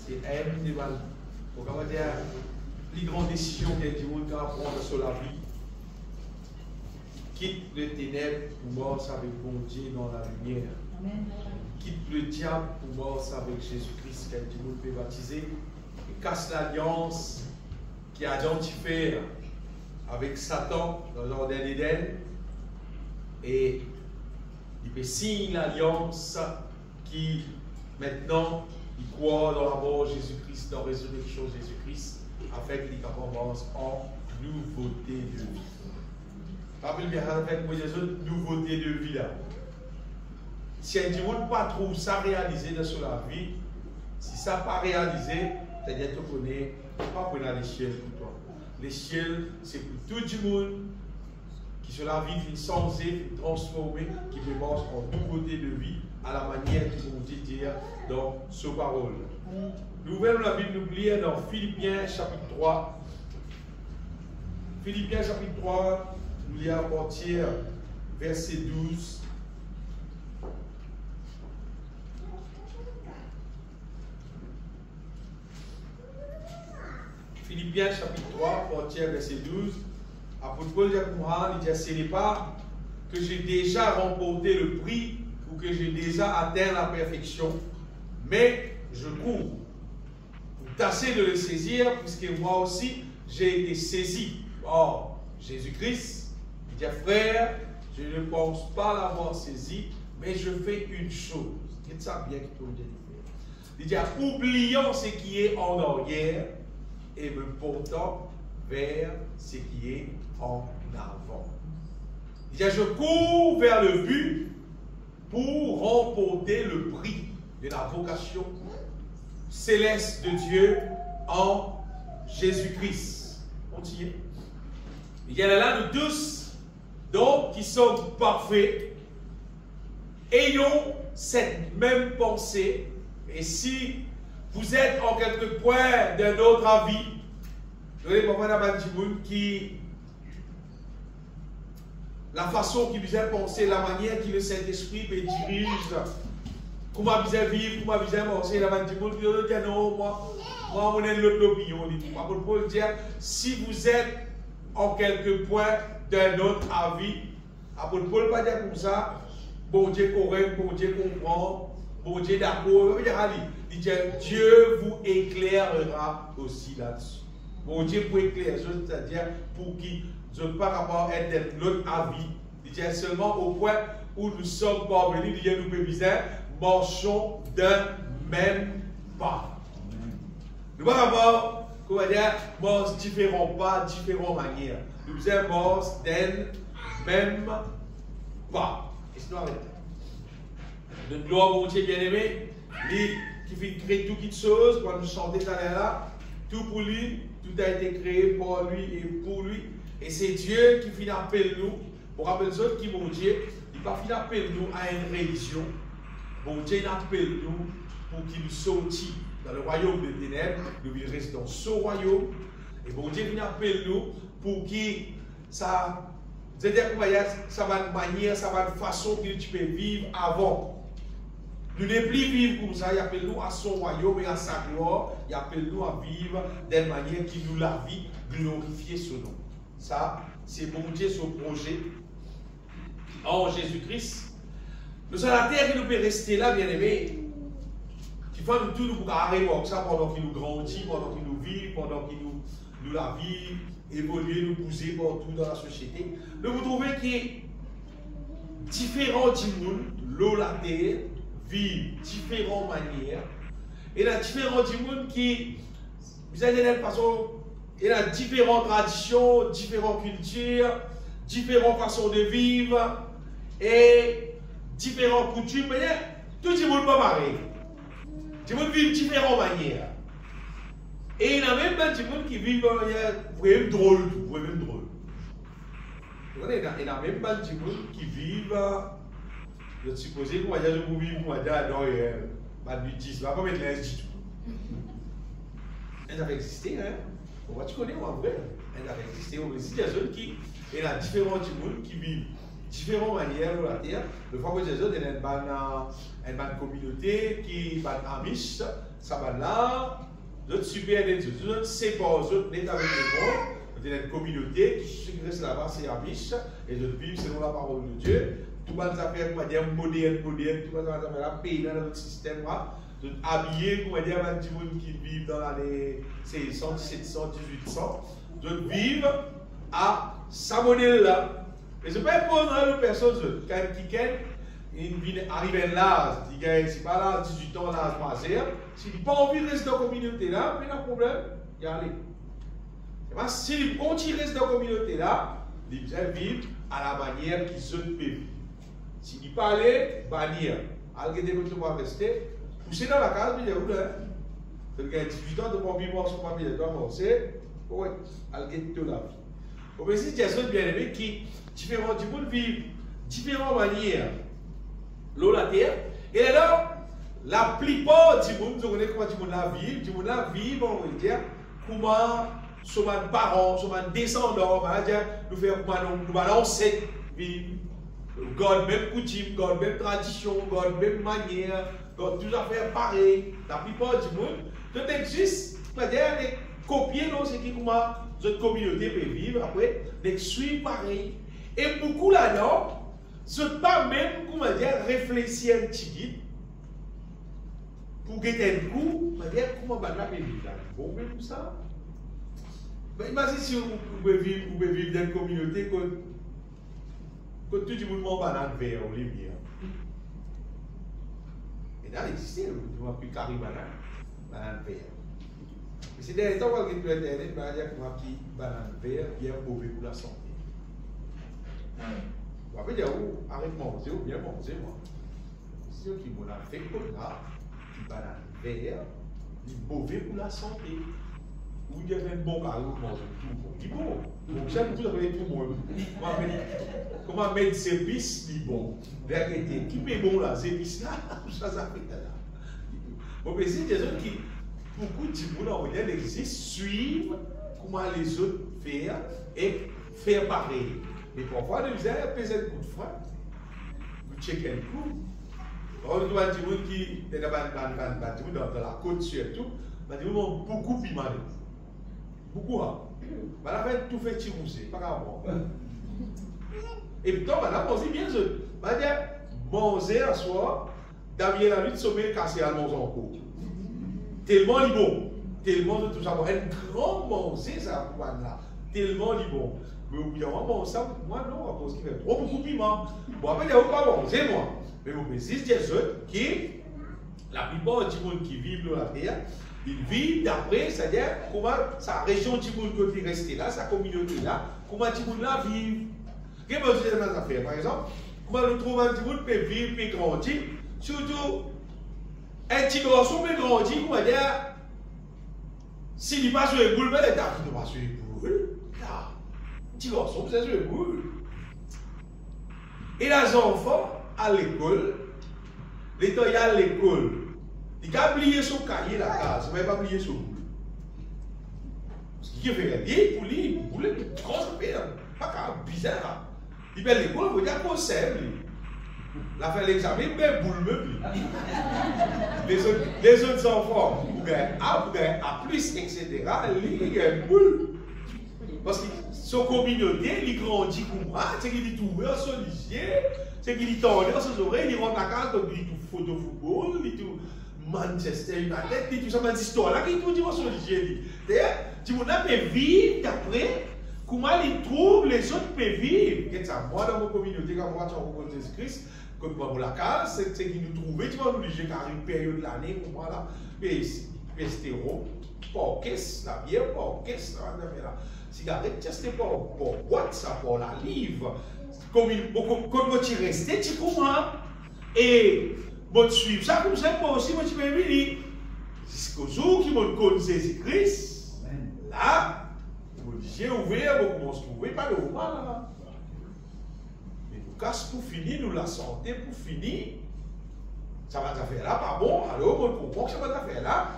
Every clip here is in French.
C'est M de mal. Donc, on va dire, les grandes décisions qu'il y a du monde qui prendre sur la vie. Quitte le ténèbre pour voir ça avec bon Dieu dans la lumière. Amen. Quitte le diable pour voir ça avec Jésus-Christ qui a du monde peut baptiser. Et casse l'alliance qui a identifié avec Satan dans le jardin d'Éden. Et il peut signer l'alliance qui maintenant il croit dans la mort de Jésus-Christ, dans la résurrection de Jésus-Christ, afin qu'il commence en nouveauté de vie. Rappelez bien avec moi, des nouveauté de vie là. Si un monde pas trouve ça réalisé dans la vie, si ça pas réalisé, c'est-à-dire que tu connais pas pour les ciels pour toi. Les ciels, c'est pour tout le monde qui sur la vie vient changer, transformer, qui commence en nouveauté de vie à la manière qu'ils vont dire dans ce parole. Nous ouvrons la Bible, nous lire dans Philippiens chapitre 3. Philippiens chapitre 3, nous lisons à partir verset 12. Philippiens chapitre 3, partir verset 12. Apôtre Paul dit à ce n'est pas que j'ai déjà remporté le prix ou que j'ai déjà atteint la perfection, mais je cours pour tâcher de le saisir, puisque moi aussi j'ai été saisi. Or, Jésus-Christ, il dit frère, je ne pense pas l'avoir saisi, mais je fais une chose. C'est ça bien qu'il peut dire. Il dit oubliant ce qui est en arrière et me portant vers ce qui est en avant. Il dit je cours vers le but pour remporter le prix de la vocation céleste de Dieu en Jésus-Christ. Continuez. Il y en a là nous tous, donc, qui sommes parfaits, ayons cette même pensée, et si vous êtes en quelque point d'un autre avis, vous voyez, pour qui la façon qu'il vous a pensé, la manière qu'il le Saint-Esprit dirige, comment vous avez vivre, comment vous avez pensé, la manière vous dit non, moi, on est l'autre opinion. Paul dit, si vous êtes en quelque point d'un autre avis, Paul pas dire comme ça, bon Dieu correct, bon Dieu comprend, bon Dieu d'accord, il dit, Dieu vous éclairera aussi là-dessus. Bon Dieu pour éclairer, c'est-à-dire pour qui je ne peux pas être de l'autre avis. Il dit seulement au point où nous sommes parvenus, il dit nous pouvons marchons d'un même pas. Nous ne pouvons pas comment dire, marche différents pas, différentes manières. Nous pouvons marcher d'un même pas. Et c'est arrêté. Notre gloire, mon Dieu bien-aimé, lui qui fait créer toutes choses, quand nous chantons tout à l'heure, tout pour lui, tout a été créé pour lui et pour lui. Et c'est Dieu qui finit appelle nous, pour rappeler les autres qui mon Dieu, il ne va finir appelle nous à une religion. Bon Dieu appelle nous pour qu'il nous sorte dans le royaume des ténèbres, nous il reste dans ce royaume. Et bon Dieu finit appelle nous pour qu'il ça, c'est-à-dire ça va une manière, ça va une façon que tu peux vivre avant. Nous ne plus vivre comme ça, il appelle nous à son royaume et à sa gloire, il appelle nous à vivre d'une manière qui nous la vie, glorifier son nom. Ça, c'est bon Dieu, son projet en Jésus-Christ. Nous sommes à la terre qui nous peut rester là, bien aimé. Qui fait nous tout nous pour arriver comme ça pendant qu'il nous grandit, pendant qu'il nous vit, pendant qu'il nous la vie, évoluer, nous bouger partout dans la société. Nous vous trouvez qui est différent du monde, l'eau, la terre, vivent différentes manières. Et là, différents du monde qui, vous allez de façon, il y a différentes traditions, différentes cultures, différentes façons de vivre et différentes coutumes. Mais tout le monde pas pareil. Tout le monde vit de différentes manières. Et il y a même pas du monde qui vit vraiment drôle. Vraiment drôle. Il y a même pas du monde qui vit. Je suppose que moi, je vais vivre, moi, dans ma bêtise. Je ne vais pas mettre l'institut. Elle avait existé, hein? Pourquoi tu connais, moi, en vrai? Elle avait existé. Il y a des gens qui, il y a différents mondes qui vivent différentes manières sur la terre. Le fois que les autres, il y a une bonne communauté qui est amish. ça va là, notre super net, notre sépare, notre net avec le monde, notre communauté qui reste là-bas, c'est Amish, et notre vivre selon la parole de Dieu. Tout le monde s'appelle, comment dire, moderne, tout le monde s'appelle la pays dans notre système là, notre habillé, comment dire, avec des gens qui vivent dans l'année 1600, 1700, 1800, d'autres vivent à sa modèle là. Et je ne peux pas imposer aux personnes qui arrivent là, c'est pas là, 18 ans, là, passé. S'il n'a pas envie de rester dans la communauté là, il y a un problème, il y a aller. S'il continue de rester dans la communauté là, il va vivre à la manière qu'ils se vivent. S'il dit pas aller, bannir. Alors que des gens vont rester, pousser dans la case, il y a où là? Donc, il y a 18 ans de pas vivre sur papier, de commencer, oui, alors que toute la vie. Au mais c'est des personnes bien aimées qui, différents du monde, vivent différentes manières. L'eau, la terre. Et alors, la plupart du monde, vous connaissez comment du monde la vivre, on va dire, comment sont mes parents, sont mes descendants, on va dire, nous faisons comment nous balancer, vivre. God même coutume, God même tradition, God même manière, God tout à fait pareil. La plupart du monde, tout existe, c'est-à-dire les copier, c'est qui comment notre communauté peut vivre après, les suivre pareil. Et beaucoup là-dedans, c'est pas même, comment dire, réfléchir un petit guide pour guetter un coup, dire comment on va vivre là. Bon, mais pour ça, imaginez si vous pouvez vivre dans une communauté que tout le monde va banane vert ou lumière. Et là, il existe, on va plus carré banane vert. Mais c'est des temps où il y a Internet, il y a un petit banane vert bien mauvais pour la santé. On va dire, arrête de manger ou bien manger, moi. C'est ce qui m'a fait comme là, qui banane vert, il est mauvais pour la santé. Ou il y a un bon carré, vous mangez tout bon. Il est bon. Donc, j'aime tout avec tout le monde. Comment mettre ces épices, il est bon. Vérité, qui est bon là, ces épices là, ça fait là. Bon, mais c'est des gens qui, beaucoup de gens, on va dire, existent, suivent comment les autres font et faire pareil. Mais parfois, nous avons pesé un coup de frein, vous checkez un coup. On doit dire qui, dans la côte surtout, beaucoup piment. Beaucoup, hein. Madame fait tout fait tirouser, pas grave. Et puis, madame, on dit bien, madame, manger à soi, d'avoir la nuit de sommeil cassé à manger en cours. Tellement il bon, tellement de tout ça. Un grand manger, ça, pour là. Tellement il bon. Mais au bout d'un moment, ça, moi, non, à cause qu'il fait trop beaucoup de piment. Bon, après, il n'y a pas manger, moi. Mais vous précisez des autres qui, la plupart du monde qui vivent dans la terre, ils vivent d'après, c'est-à-dire comment sa région du monde qui est restée là, sa communauté là, comment du monde là vit. Qu'est-ce que vous avez fait? Par exemple, comment nous trouvons du monde peut vivre, peut grandir, surtout un petit garçon peut grandir, comment dire, s'il n'est pas sur les boules, mais il n'est pas sur les boules. Un petit garçon, c'est sur les boules. Et les enfants, à l'école, les temps, il y a l'école. Il a oublié son cahier la case, mais il n'a pas oublié son boule. Parce qu'il fait rien pour lui, pour lui, trop ça fait, pas bizarre. Il fait l'école, il veut dire qu'on sait. Il a fait l'examen, il fait boule meuble. Les autres enfants, A plus, etc., il a une boule. Parce que son communauté, il grandit comme moi, c'est qu'il dit tout ouvert sur les yeux, c'est qu'il dit tendeur sur ses oreilles, il rentre la case, il dit tout photo football, il dit tout. Manchester United, dit tout ça, mais histoire là, qui tout dit sur les yeux. D'ailleurs, tu peux vivre d'après comment ils trouvent les autres peuvent vivre. Et ça, moi dans mon communauté, quand moi, tu rencontres Jésus-Christ, quand moi, la case, c'est qu'ils nous trouvent, tu vas nous dire car une période de l'année, pour moi là, pestéro, pour qu'est-ce, la bière, pour qu'est-ce, la cigarette, c'est pour boîte, ça, pour la livre. Quand tu restes, tu comprends. Et bon, suivre ça comme ça, moi aussi, moi, tu peux venir. Jusqu'au jour qui m'ont connu Jésus-Christ, là, j'ai ouvert, vous commencez à trouver, pas de moment là. Mais nous casse pour finir, nous la santé pour finir. Ça va faire là, pas bon, alors on comprend que ça va faire là.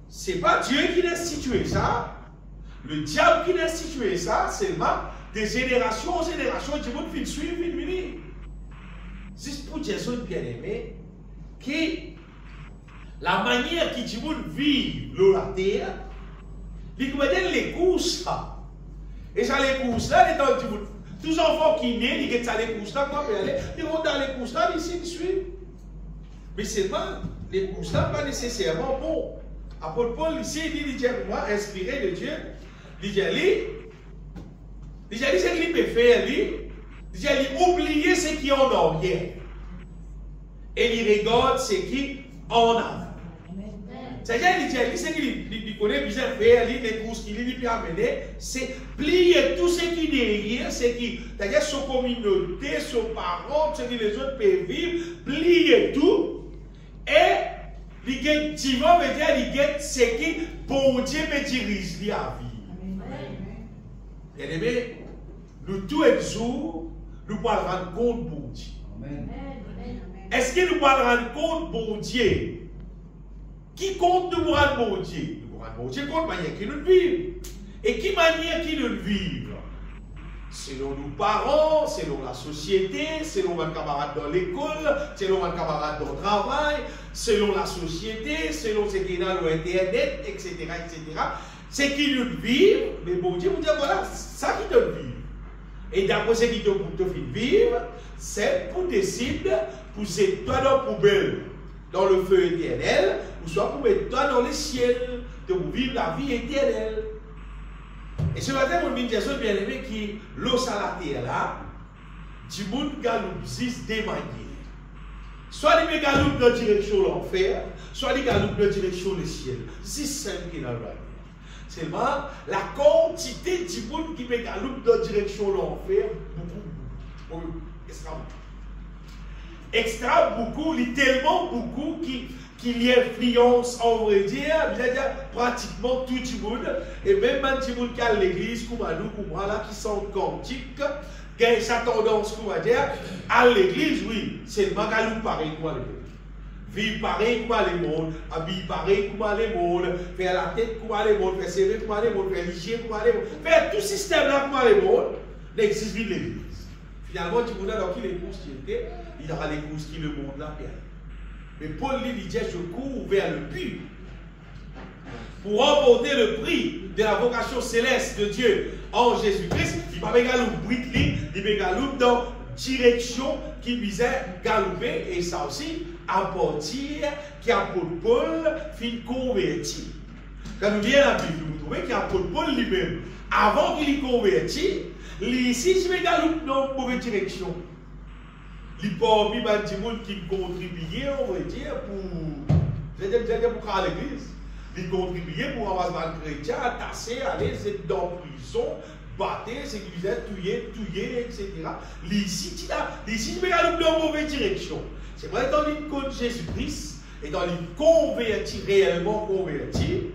C'est pas Dieu qui a institué ça. Le diable qui a institué ça, c'est seulement des générations en générations, du monde qui suivent, qui venir. Juste pour Jésus bien-aimé, qui la manière qui dit vivre la terre, il va dire les courses là. Et ça, les courses là, tous les enfants qui naissent, ils ont les courses là, comment aller? Ils vont dans les courses là, ici, ils suivent. Mais c'est pas, les courses là, pas nécessairement bon. Apôtre Paul, ici, il dit, moi, inspiré de Dieu, il dit, ce qu'il peut faire, il dit, oublier ce qui est en arrière. Et il regarde ce qui est en avant. C'est-à-dire, ce qu'il connaît bien faire, les courses qu'il peut amener, c'est plier tout ce qui est derrière, c'est-à-dire sa communauté, ses parents, ce que les autres peuvent vivre, plier tout, et il veut dire, il get ce qui, bon Dieu, me dirige la vie. Bien aimé, nous tous les jours, nous pouvons rendre compte, bon Dieu. Est-ce que nous pouvons rendre compte, bon Dieu? Qui compte nous rendre bon Dieu? Nous rendre bon Dieu compte manière qui nous vivent. Et qui manière qui nous vivent? Selon nos parents, selon la société, selon nos camarades dans l'école, selon nos camarades dans le travail, selon la société, selon ce qui est dans l'internet, etc., etc. C'est qui nous vivent, mais bon Dieu vous dit voilà, ça qui te vit. Et d'après ce qui te fait vivre, c'est pour décider, pour c'est toi dans la poubelle, dans le feu éternel, ou soit pour mettre toi dans les ciels, de vous vivre la vie éternelle. Et ce matin, mon ministre bien aimé qui l'os à la terre là, du monde galoupe 6 des manières. Soit il galoupe dans la direction de l'enfer, soit il galoupe dans la direction du ciel. C'est simple qui est dans la manière. Seulement, la quantité du monde qui galoupe dans la direction de l'enfer, beaucoup, extra beaucoup, tellement beaucoup qu'il y influence, on va dire, pratiquement tout le monde, et même tout le monde qui a l'église, comme nous, comme moi, là, qui sont quantiques, qui a sa tendance, on va dire, à l'église, oui, c'est le magalou pareil comme les vivre pareil comme les mondes, habiller pareil comme les mondes, faire la tête comme les mondes, faire serrer comme les mondes, faire l'hygiène comme les mondes, faire tout ce système-là comme les mondes, n'existe plus l'église. Finalement, tu vois dans qui les courses qui étaient, il y aura les courses qui le monde là perd. Mais Paul lui dit, je cours vers le but pour remporter le prix de la vocation céleste de Dieu en Jésus-Christ. Il va galouper bricli, il va galouper dans direction qui visait galouper, et ça aussi à partir qui apôtre Paul fin converti. Quand nous viens à la Bible, vous trouvez qu'apôtre Paul lui-même, avant qu'il y converti, ici, je vais galouper dans une mauvaise direction. Il y a parmi des gens qui contribuent, on va dire, pour à l'église. Ils contribuent pour avoir les chrétiens, tasser, aller dans la prison, battre, sécuriser, tuer, etc. Ici, je vais galouper dans une mauvaise direction. C'est vrai, dans une côte Jésus-Christ, et dans une converti, réellement converti,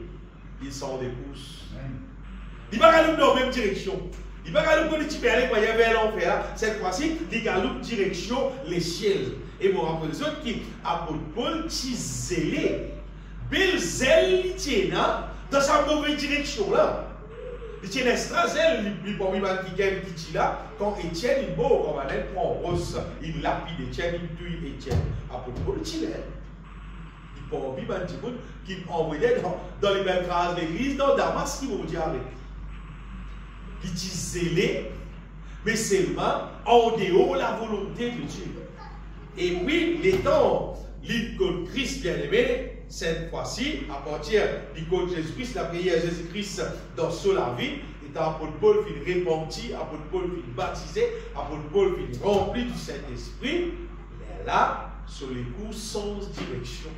ils sont des pousses. Ils ne vont pas galouper dans la même direction. Il va galouper le type vers l'enfer. Cette fois-ci, il galoupe direction les ciels. Et vous rappelez les autres qui, apôtre Paul, qui zélé, bel zèle, il tient dans sa mauvaise direction là. Il tient extra zèle, il prend qui gagne qui là. Quand Étienne, il beau, quand il prend rose, il lapide Étienne, il tue Étienne. Apôtre Paul, il tient. Il prend un petit peu qui envoyait dans les mêmes classes d'église, dans Damas, qui vont dire arrête. Il dit zélé, mais seulement en dehors de la volonté de Dieu. Et puis, les temps, l'icône Christ bien-aimé, cette fois-ci, à partir de l'icône Jésus-Christ, la prière Jésus-Christ dans la vie, et apôtre Paul fin repenti, apôtre Paul fin baptisé, apôtre Paul fin rempli du Saint-Esprit, mais là, sur les coups sans direction.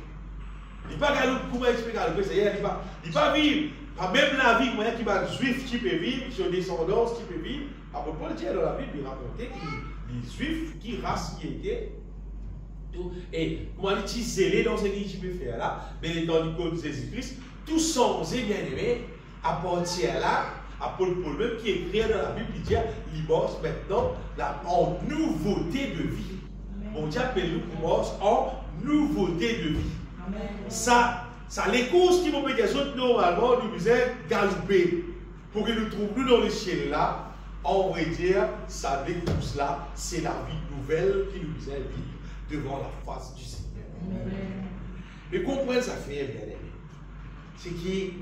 Il ne va pas galouper, comment expliquer galouper, c'est-à-dire, il ne va pas vivre. Pas même la vie, qui va juif qui peut vivre, sur descendance qui peut vivre. Après Paul dit dans la Bible, il racontait que les juifs qui race qui étaient, et comment il dit zélé dans ce qu'il peut faire là, mais dans le code de Jésus-Christ, tout sans bien aimé, à partir là, apôtre Paul même qui écrit dans la Bible, il dit, il bosse maintenant en nouveauté de vie. On dit appelle nous commence en nouveauté de vie. Amen. Ça, les courses qui vont faire des autres, normalement, nous disons galouper. Pour que nous trouvions dans le ciel là, on va dire, ça, les courses là, c'est la vie nouvelle qui nous disait vivre devant la face du Seigneur. Amen. Mais comprenez ça fait bien aimé. C'est que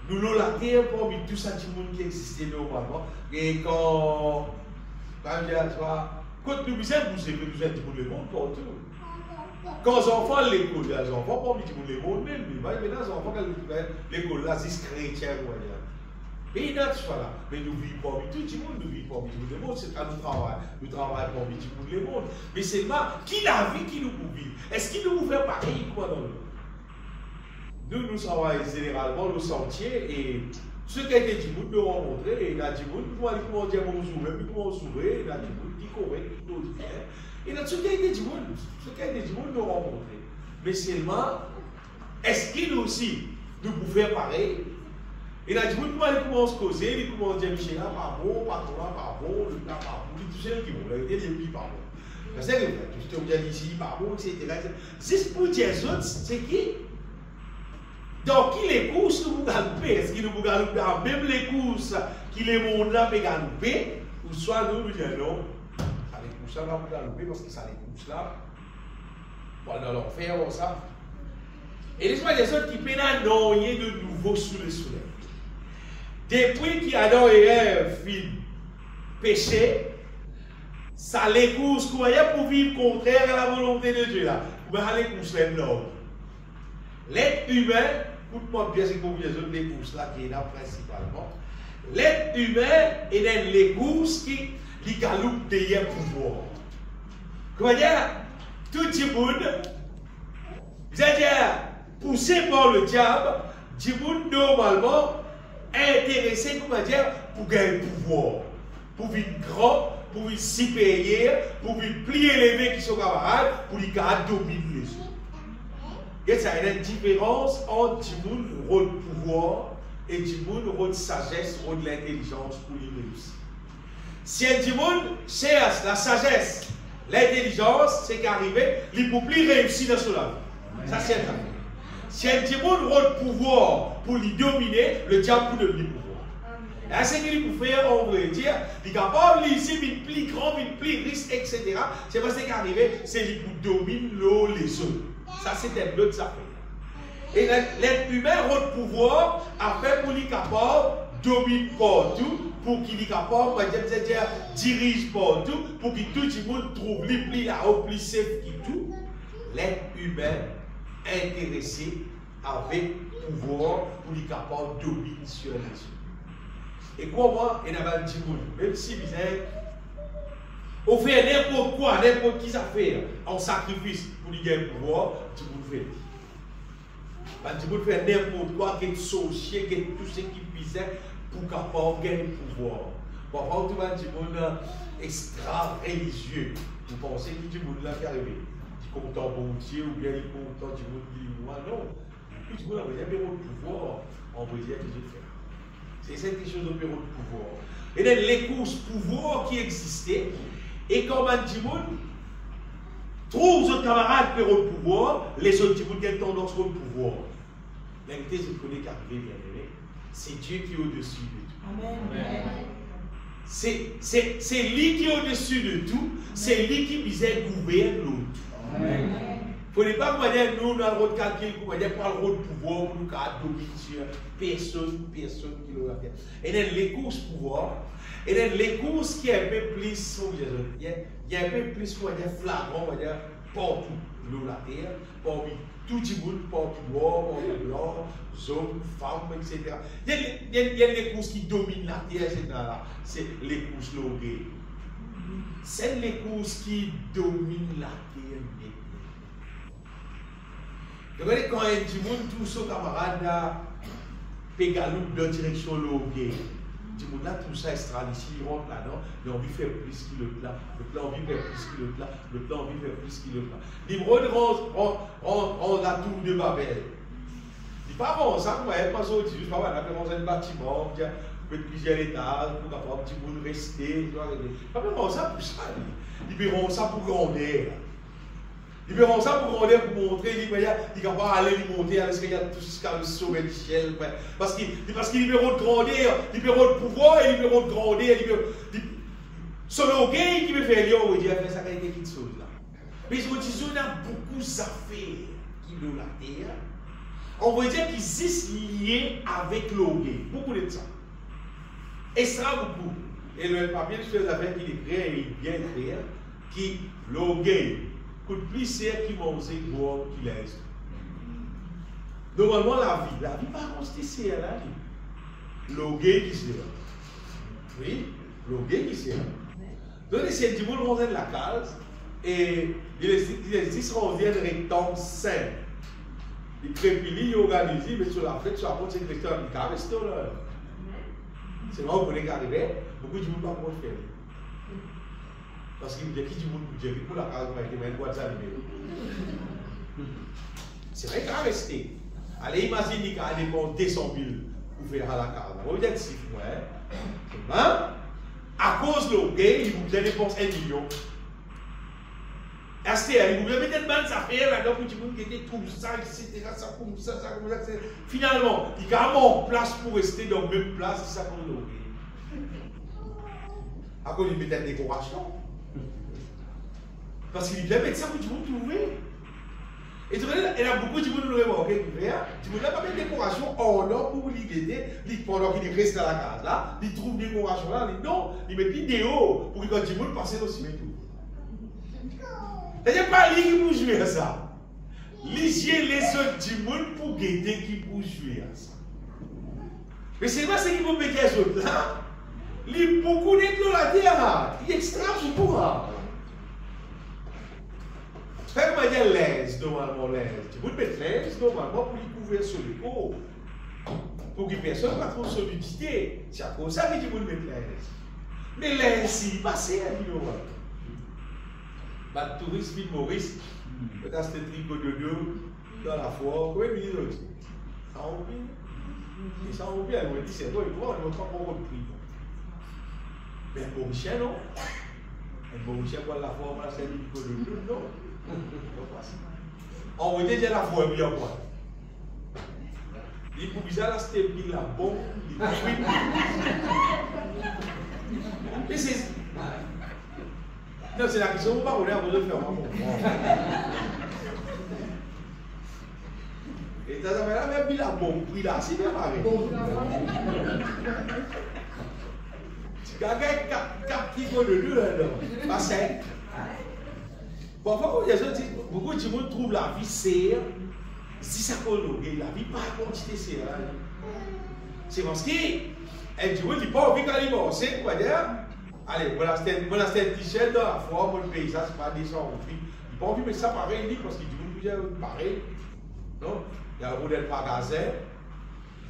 nous avons la terre parmi tout ça qui existait normalement. Et quand nous nous sommes poussés, nous sommes pour le monde partout. Quand les enfants l'école, les enfants parmi tout le monde même. Maintenant, les enfants l'école là, c'est chrétien. Et là, mais nous vivons parmi tout le monde, nous vivons parmi tout le monde, c'est à nous travaillons. Nous travaillons parmi tout le monde. Mais seulement, qui la vie qui nous vit? Est-ce qu'il nous fait pareil quoi dans le monde? Nous travaillons généralement le sentier et ce qui a été dit, nous rencontrer, et il a dit, comment dire, on s'ouvre, puis comment s'ouvrir, il a dit, qui correct, qui nous dit, et là, ce qui a été dit, nous rencontrer. Mais seulement, est-ce qu'il nous aussi, nous pouvons faire pareil? Il a dit, comment se causer, il comment dire, Michel, pas bon, patron, pas bon, le plat, pas bon, tout ce qui vont, il dit, pas bon. C'est vrai, je te dis ici, pas bon, etc. Juste pour dire, c'est qui? Donc, qui les courses nous galoper? Est-ce qu'ils nous galoper? Même les courses qui les mondes là peuvent galoper, ou soit nous disons non, ça les courses là pour galoper parce que ça les courses là, voilà leur faire ça. Et les des autres qui peinent non, il y a de nouveau sous le soleil. Depuis qu'il y a dans les filles péché, ça les courses pour vivre contraire à la volonté de Dieu là. Vous allez courses les noms. L'être humain, écoute-moi bien, c'est pour les autres les courses là qui est là principalement. L'être humain est les courses qui galopent derrière pouvoir. Comment dire? Tout le monde, c'est-à-dire poussé par le diable, du monde normalement intéressé, comment dire, pour gagner pouvoir, pour vivre grand, pour vivre supérieur, pour vivre plier les mains qui sont camarades, pour les gars dominer les autres. Et ça, il y a une différence entre du monde rôle de pouvoir et du monde rôle de sagesse, rôle de l'intelligence pour les réussir. Si un du monde cherche la sagesse, l'intelligence, c'est qu'arriver, il ne peut plus réussir dans son vie. Ça, c'est un fait. Si un du monde rôle de pouvoir pour les dominer, le diable peut devenir pouvoir. Et ce qu'il peut faire, on veut dire, il est capable de laisser une plus grande, une plus riche, etc. C'est parce qu'arriver, c'est qu'il peut dominer l'eau, les autres. Ça, c'est un autre affaire. Et l'être humain, rôle pouvoir, a fait pour lui capable de dominer partout, pour qu'il soit capable, c'est-à-dire dirige partout, pour que tout le monde trouve les plus là-haut, plus safe que tout. L'être humain intéressé avec pouvoir pour lui capable de dominer sur les autres. Et comment il y a un petit monde, même si vous êtes. On fait n'importe quoi, n'importe qui ça fait, en sacrifice pour lui gagner le pouvoir, tout le monde fait. Tout le monde fait n'importe quoi, qui est sorcier, qui est tout ce qui pisait pour capable gagner le pouvoir. Parfois, tout le monde extra religieux. Vous pensez que tout le monde là qui arrive, qui est content pour Dieu ou bien il est content du monde qui dit moi, non. Tout le monde a un bureau de pouvoir, on peut dire que je fais. C'est cette chose de bureau de pouvoir. Et là, les courses pouvoir qui existaient, et quand le monde trouve autres camarades bureau de pouvoir, les autres gens qui ont tendance au pouvoir. La vérité, c'est qu'on est qu'arrivé, bien aimé. C'est Dieu qui est au-dessus de tout. Amen. C'est lui qui est au-dessus de tout, c'est lui qui visait gouverner l'autre. Il ne faut pas dire nous, on a le rôle de calcul, on va dire pas le rôle de pouvoir, pour nous dominer sur personne qui l'a fait. Et dans les courses pouvoir, et dans les courses qui est un peu plus, il y a un peu plus, on va dire, flagrant, on va dire, partout, l'eau, la terre, parmi tout le monde, partout, parmi blanc, hommes, femmes, etc. Il y a les courses qui dominent la terre, c'est les courses longues. C'est les courses qui dominent la terre. Regardez quand il dit tous ces camarades là, pégaloup dans la direction longue. Du monde là, tout ça extra ici, il rentre là-dedans, il a envie de faire plus qu'il le plat, le plat envie de faire plus qu'il le plat, le plat envie de faire plus qu'il le plat. Nimrod on la tour de Babel. Il n'est pas bon, ça, vous voyez, pas ça, juste pas mal, on a fait un bâtiment, peut-être plusieurs étages, pour capable petit monde rester, pas vraiment ça pour ça, ils verront ça pour grandir. Ils verront ça pour grandir, pour montrer, ils ne peuvent pas aller monter, parce qu'il y a tout ce qu'il y a sauvé le ciel. Parce qu'ils verront de grandir, ils verront de pouvoir, ils verront de grandir. Son orgueil qui me fait lire, on va dire, ça a été quelque chose là. Mais ils ont dit, on a beaucoup d'affaires qui de la terre, on va dire qu'ils sont liés avec l'orgueil. Beaucoup de ça. Et ça, beaucoup. Et le papier, je fais avec il est clair et bien clair, qui l'orgueil coûte plus cher qu'il mange boire qu'il laisse. Normalement, la vie pas constituée là. L'orgueil qui sert. Oui, l'orgueil qui sert. Donc, c'est du monde monter de la case et il existe un rectangle simple. Il prépile, il organise, mais sur la fête, sur la porte, c'est le rectangle, il carré, c'est là. C'est là où vous pouvez arriver, beaucoup de monde ne peuvent pas faire. Parce qu'il y a qui du monde pour dire, pour la case, il y a une boîte d'animés. C'est vrai qu'il a resté. Allez, imaginez qu'il a dépensé 200 000 pour faire à la case. Vous voyez, c'est fou, hein? À cause de l'orgueil, il vous dépense 1 million. Il vous mettre une bande d'affaires là-dedans pour dire qu'il était tout ça, etc. Ça comme ça, ça comme ça. Finalement, il y a vraiment place pour rester dans la même place, c'est ça qu'on l'orgueil. À cause il met une décoration. Parce qu'il voulait mettre ça pour tout le monde trouver. Et tu vois, il y a beaucoup de gens qui ont remarqué tu ne peux pas mettre une décoration en or pour l'aider pendant qu'il reste dans la case là, il trouve une décoration là, non, il met une vidéo pour que quand le monde passe aussi tout. C'est pas lui qui peut jouer à ça. Lisez les autres du monde pour guider qui peut jouer à ça. Mais c'est pas ce qui peut mettre les autres là. Il beaucoup de la terre, il extrême beaucoup. Faites moi dire l'aise, normalement l'aise. Tu peux mettre l'aise, normalement, pour lui couvrir sur le corps. Pour que personne ne va trop solidité. C'est à cause de ça que tu peux mettre l'aise. Mais l'aise, c'est passé à l'île. Le touriste, ville Maurice, peut-être c'était un tricot de deux dans la foire. Combien de minutes aussi? Ça en oublie. Et ça en oublie, elle m'a dit, c'est toi, on ne va pas prendre de prix. Mais un Mauricien, non? Un Mauricien, pour la foire, on a servi du tricot de deux, non? On va dire la foi bien quoi. Il faut bizarre là c'était bien la bombe. Mais c'est non c'est la question on va rouler avant de faire et t'as jamais là même la bombe puis là c'est bien pareil. Tu gagnes 4 kilos de deux là pas 5. Parfois, beaucoup de gens trouvent la vie serre, si ça colloque, la vie pas quantité serre. C'est parce que, elle dit, oui, il pas envie quand il va, c'est quoi dire? Allez, voilà, c'était un t-shirt dans la foire, pour le paysage, c'est pas 200 euros. Il pas envie de mettre ça pareil, parce qu'il dit, pareil. Non? Il y a un modèle magasin,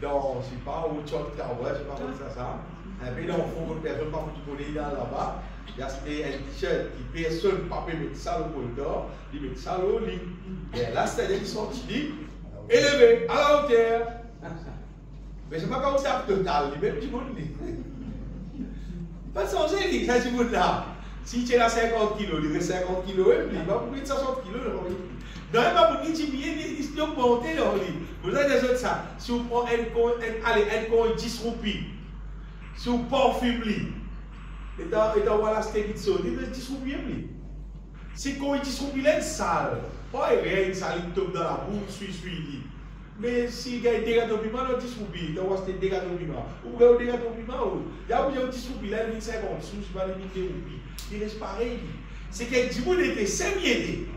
dans, je ne sais pas, au Tchot Tower, je ne sais pas comment ça. Un peu dans le fond, une personne pas pour tout là-bas. Il y a un t-shirt qui personne ne peut pas mettre ça au corridor, il met ça au lit. Et là, c'est-à-dire qu'ils sont élevés à la hauteur. Mais ce n'est pas comme ça total, il met un petit bout de lit. Pas de changer, ça c'est bon là. Si tu es à 50 kg, il reste 50 kg, il va pour 60 kg. Non, il va pour il augmenter dans le lit. Vous avez des autres ça. Si vous prenez un coin 10 roupies, si vous parfumez lui, et dans voilà steak it so, il 10 roupies lui. Si quand il 10 roupies, il est sale. Pas rien, ça il tombe dans la bouche, suis. Mais si il y a des dégâts de piment, il y a 10 roupies, il y a des dégâts de piment. Ou il y a des dégâts de piment, il y a 10 roupies, là il y a 50, si je ne vais pas limiter roupies. Il reste pareil. C'est que du monde était semi-aidé.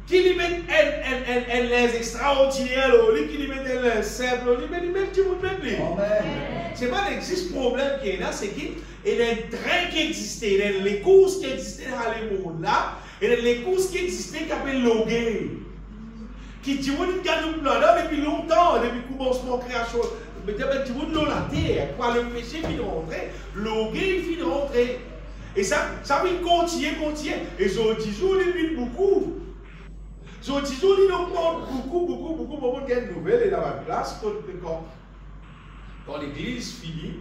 Qui lui met un linge extraordinaire, qui lui met un linge simple, il met même du monde même. Ce n'est pas l'existe problème qui est là, c'est qu'il y a un train qui existait, il y a les courses qui existaient dans le monde là, il y a les courses qui existaient qui appellent l'orgueil. Qui dit qu'on gagne plan depuis longtemps, depuis le commencement de la création. Mais tu vois dans la terre, quoi le péché finit de rentrer, l'orgueil finit de rentrer. Et ça va continuer. Et je dis toujours, il vit beaucoup. Je dis toujours, il augmente beaucoup. Pour qu'il y ait une nouvelle et dans la place, quand l'église finit,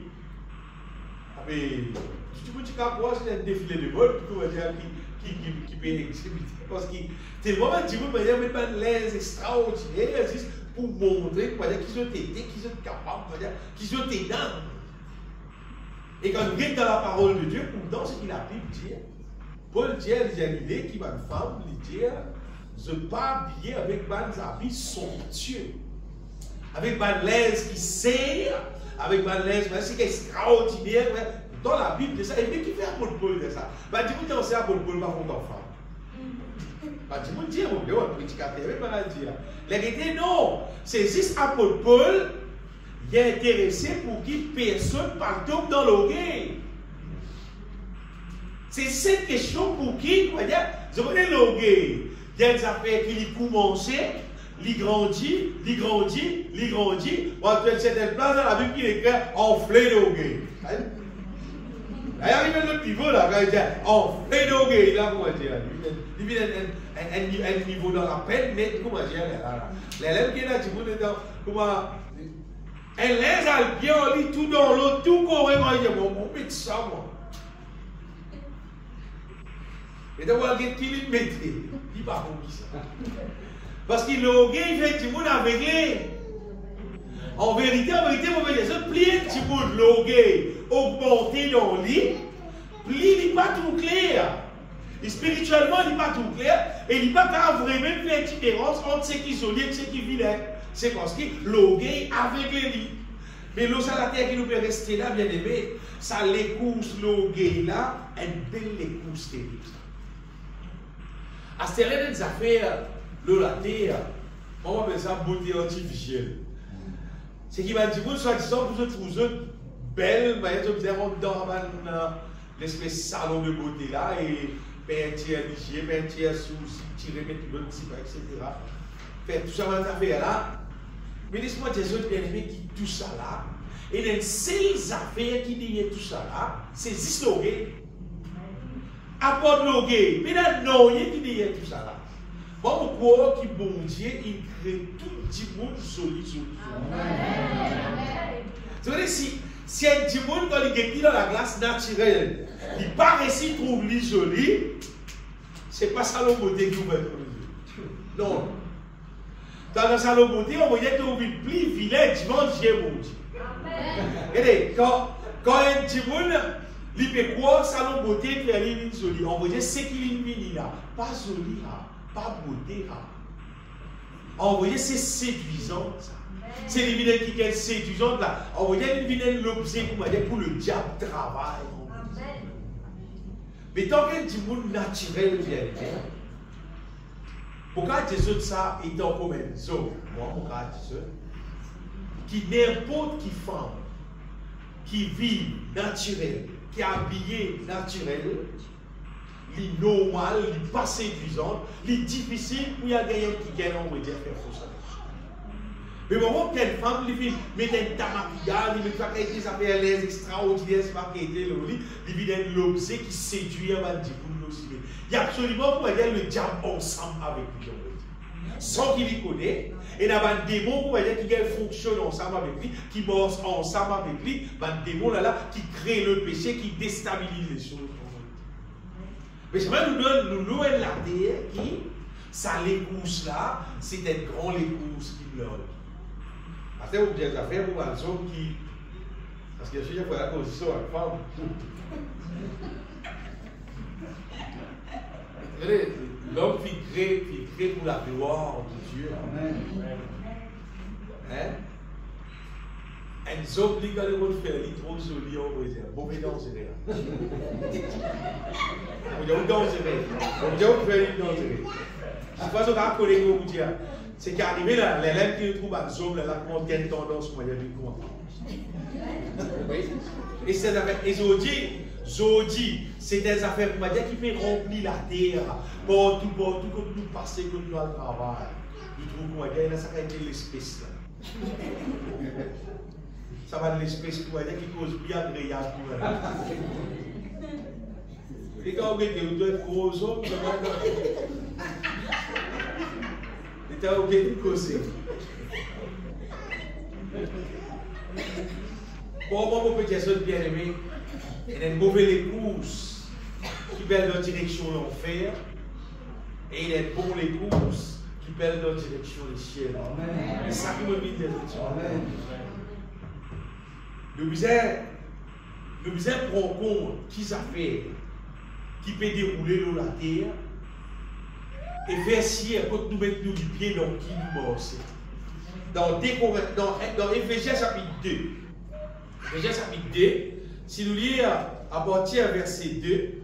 tu peux dire quoi, c'est un défilé de mode, qui peut exister. Parce que c'est vraiment un petit peu de mettre un lens extraordinaire pour montrer qu'ils ont été, qu'ils sont capables, qu'ils ont été dans. Et quand nous regardons dans la parole de Dieu, pourtant, ce qu'il a pu dire, Paul dit à l'idée qui va une femme, lui dire, je pas habillé avec des habits somptueux. Avec des lèvres qui serrent, avec des lèvres qui extraordinaires. Dans la Bible, c'est ça. Et puis qui fait apôtre Paul de ça? Bah, dis-moi, on sait apôtre Paul, pas mon enfant. Bah, dis-moi, dis-moi, on prédicateur, mais pas dire. La vérité, non. C'est juste apôtre Paul, il est intéressé pour qu'il personne par tombe dans l'orgueil. C'est cette question pour qui, vous voyez, je connais l'orgueil. Il y a des affaires qui commencent, il grandit, il grandit, il grandit. On a une certaine place dans la Bible qui est écrit enflé d'orgueil. Il y a un autre niveau là, quand il dit enflé d'orgueil, là, comment dire, il y a un niveau dans la peine, mais comment dire, l'élève qui est là, tu vois, comment, elle les a bien, on lit tout dans l'eau, tout correctement, il dit, bon, on met ça, moi. Et donc, on qui lui mettait, il n'est pas comme ça. Parce qu'il l'orgueil, il fait du monde aveuglé. En vérité, mon frère, je plie un petit peu de l'orgueil, augmenté dans le lit, plie, il n'est pas tout clair. Et spirituellement, il n'est pas tout clair, et il n'est pas vraiment faire différence entre ceux qui sont liés et ceux qui vivent. C'est parce que l'orgueil aveugle lui. Mais l'eau à la terre qui nous peut rester là, bien aimé, ça l'écouse l'orgueil là, une belle écouse terrible. À ce terrain des affaires, l'eau la terre, on appelle ça beauté artificielle. C'est qui va dire, vous soi-disant, vous êtes belle, vous êtes dans l'espèce de salon de beauté là, et peinture ligier, peinture souci, tirer, mettre l'autre, etc. Faire tout ça dans les affaires là. Mais laisse-moi des autres bien-aimés qui tout ça là, et les seules affaires qui disent tout ça là, c'est juste l'orgueil. Apporte l'orgueil, mais là, non, il y a qui dit tout ça là. Bon, pourquoi qui bon Dieu, il crée tout le monde joli. Tu vois, si un petit monde quand il est dans la glace naturelle, il paraît si trouve lui joli, c'est pas ça le beauté qui ouvre les yeux. Non. Dans le salon beauté, on voyait que vous êtes plus vilain dimanche, Dieu mon Dieu. Regardez, quand un petit monde, il peut croire salon beauté, il est joli. On voyait ce qu'il est là. Pas joli, pas beauté. On voyait c'est séduisant. C'est les vilains qui sont séduisantes là. On voyait les vilains l'objet pour le diable travail. Mais tant qu'un petit monde naturel vient, pourquoi Jésus ça est en commun? Moi, pourquoi Jésus? Qui n'importe qui femme, qui vit naturel, qui est habillé naturel, les normal, les pas séduisant, les difficile pour y gagner qui gagne, on va dire, faire ça. Mais moment où quelle femme, les met un tamaquillage, il met des affaires les extraordinaires, c'est pas qu'il était le lit, il vit l'objet qui séduit un bandit pour nous aussi. Il y a absolument pour dire le diable ensemble avec lui, sans qu'il y connaît. Et il y a des démons qui fonctionnent ensemble avec lui, qui morcent ensemble avec lui, des démons là, qui créent le péché, qui déstabilisent les choses. Mais c'est vrai, nous louons la terre qui, ça l'écouse là, c'est un grand l'écouse qui pleure. Après, vous avez des affaires pour un homme qui. Parce que je suis pour la position à la femme. L'homme qui crée pour la gloire de Dieu. Amen. Hein? Un homme qui a le rôle de faire, il est trop joli, on va dire. Bon, mais non, c'est rien. On dit, on danse, on dit, on fait une danse. Je pense qu'on a un collègue vous dire. C'est qu'arrivé là, l'élève qui trouve un homme, là, comment quelle tendance, comment il y a du comment. Et c'est avec Zodi, c'est des affaires qui peut remplir la terre, partout, comme nous passer, comme nous le travail. Nous trouvons qu'il y a ça qui a été l'espèce là. Ça va de l'espèce qui cause bien agréable pour elle. Et quand vous êtes un gros homme, c'est un objet de causer. Pour moi, mon petit soeur bien-aimé, il y a une mauvaise épouse qui perd dans la direction de l'enfer, et il y a une bonne épouse qui perd dans la direction du ciel. C'est ça qui me dit des autres. Nous besoin prendre compte qui ça fait, qui peut dérouler dans la terre, Et verset, quand nous mettons les pieds dans qui nous morceaux. Dans Éphésiens chapitre 2. Éphésiens chapitre 2, si nous lisons à partir du verset 2,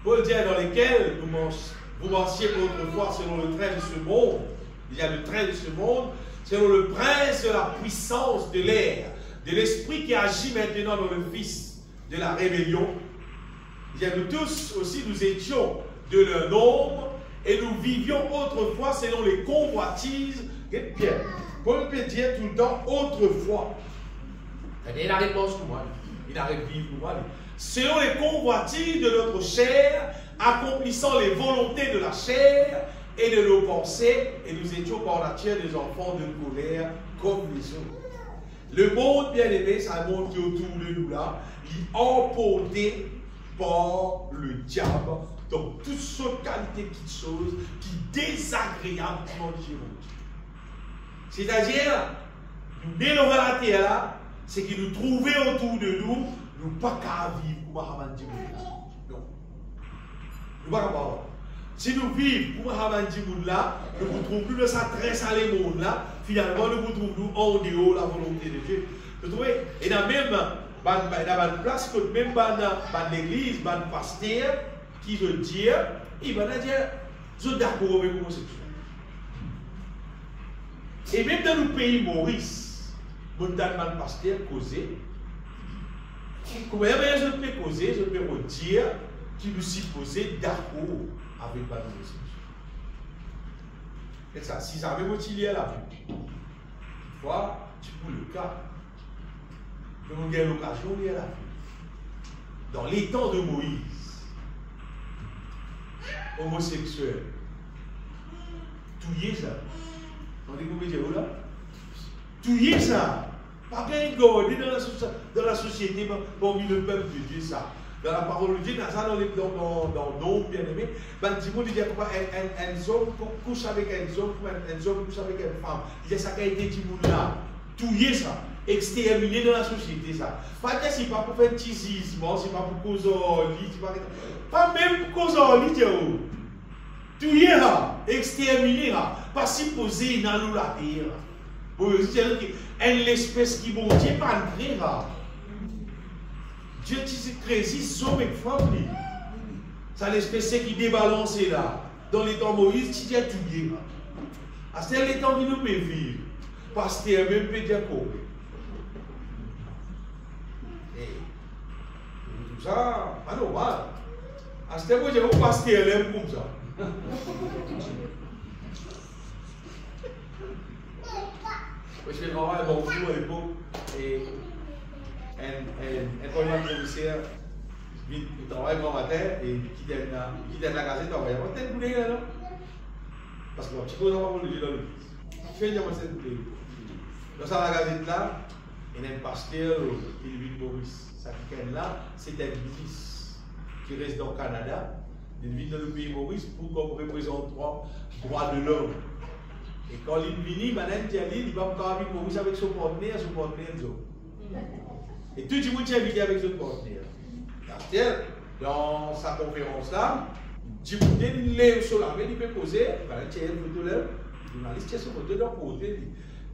Paul dit dans lesquels vous marchiez autrefois selon le train de ce monde. Il y a le train de ce monde, selon le prince de la puissance de l'air, de l'esprit qui agit maintenant dans le fils de la rébellion. Il y a nous tous aussi, nous étions de leur nombre et nous vivions autrefois selon les convoitises. Bien, Paul peut dire tout le temps autrefois. Il a réponse pour moi. Il a répondu pour moi. Selon les convoitises de notre chair, accomplissant les volontés de la chair et de nos pensées, et nous étions par nature des enfants de colère comme les autres. Le monde, bien aimé, c'est un monde qui est autour de nous là, il est emporté par le diable dans toutes sortes de qualités de choses qui désagréables dans le monde. C'est-à-dire, nous dénouvrir la terre là, c'est qu'il nous trouvait autour de nous, nous pas qu'à vivre pour Mahaman Djimoun. Non. Nous pas qu'à. Si nous vivons pour Mahaman Djimoun là, nous ne trouvons plus de ça très salé monde là, finalement nous nous trouvons en dehors de la volonté de Dieu. Vous trouvez? Et dans même dans place que même dans l'église, dans le pasteur, qui veut dire, il va dire, je suis d'accord avec l'homosexuel. Et même dans le pays Maurice, dans le pasteur causé, comment je peux causer, je peux dire qu'il nous supposé d'accord avec l'homosexuel. Et ça, si ça avait motivé à la vie, toutefois, tu peux le cas. Nous avons l'occasion de la vie. Dans les temps de Moïse, homosexuel, tout y est ça. On dit comment dire là? Tout y est ça. Pas qu'un gars dans la société, parmi le peuple de Dieu, ça. Dans la parole de Dieu, dans l'homme bien aimé, ben, Dimon dit un homme couche avec un homme, un homme couche avec une femme. Il dit ça qui a été Dimon là. Tout y est ça. Exterminé dans la société, ça. Pas que c'est pas pour faire tizisme, c'est pas pour cause pas même pour cause tout y est là, exterminé là, pas supposé dans nous la terre. Pour dire une espèce qui bon Dieu pas entrer là. Dieu dit créé si homme et femme. Ça l'espèce qui débalance là. Dans les temps Moïse, tu dis tout y est là. À ce les temps qui nous peut vivre, pasteur même peut dire quoi. Tout ça, pas normal. À ce moment, j'ai un pasteur l'aime comme ça. Parce que je travaille beaucoup à l'époque et un commissaire, il travaille le matin et il quitte la gazette, il travaille. Il va t'aider là, non? Parce que tu peux pas le dire dans l'église. Tu fais une cette bouteille. Dans la gazette là, il y a un pasteur qui vit de Maurice. Ça qui est là, c'est un ministre qui reste dans le Canada, il vit dans le pays Maurice pour comme représentant droit de l'homme. Et quand il vient, il va pas vivre Maurice avec son partenaire. Et tout le monde est invité avec son partenaire. Dans sa conférence là, il lève sur la main, il peut poser, il y a une photo là, le journaliste a son photo de l'autre côté.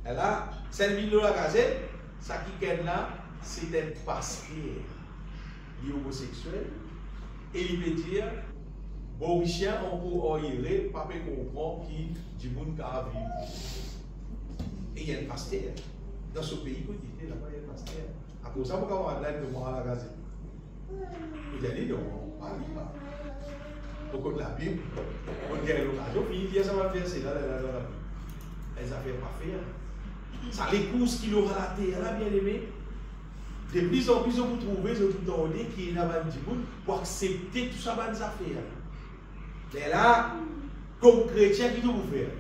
Et là, 5 000 $ la gazette, ça qui est là, c'est un pasteur lié homosexuel. Et il peut dire, Mauricien, on peut orienter, pas comprendre qui du monde qui a vécu. Et il y a un pasteur. Dans ce pays, il y a un pasteur. À cause de ça, on va avoir de moi à la gazette. Vous allez donc, pas lire. Au côté de la Bible, on dirait l'occasion, puis il dit, ça va faire, c'est là, les affaires pas faire. Ça les courses qu'il aura la terre, là, bien aimé. De plus en plus, vous trouvez tout dans le qui est là pour accepter tout ça, les affaires. Mais là, comme chrétien, qu'est-ce que vous faites?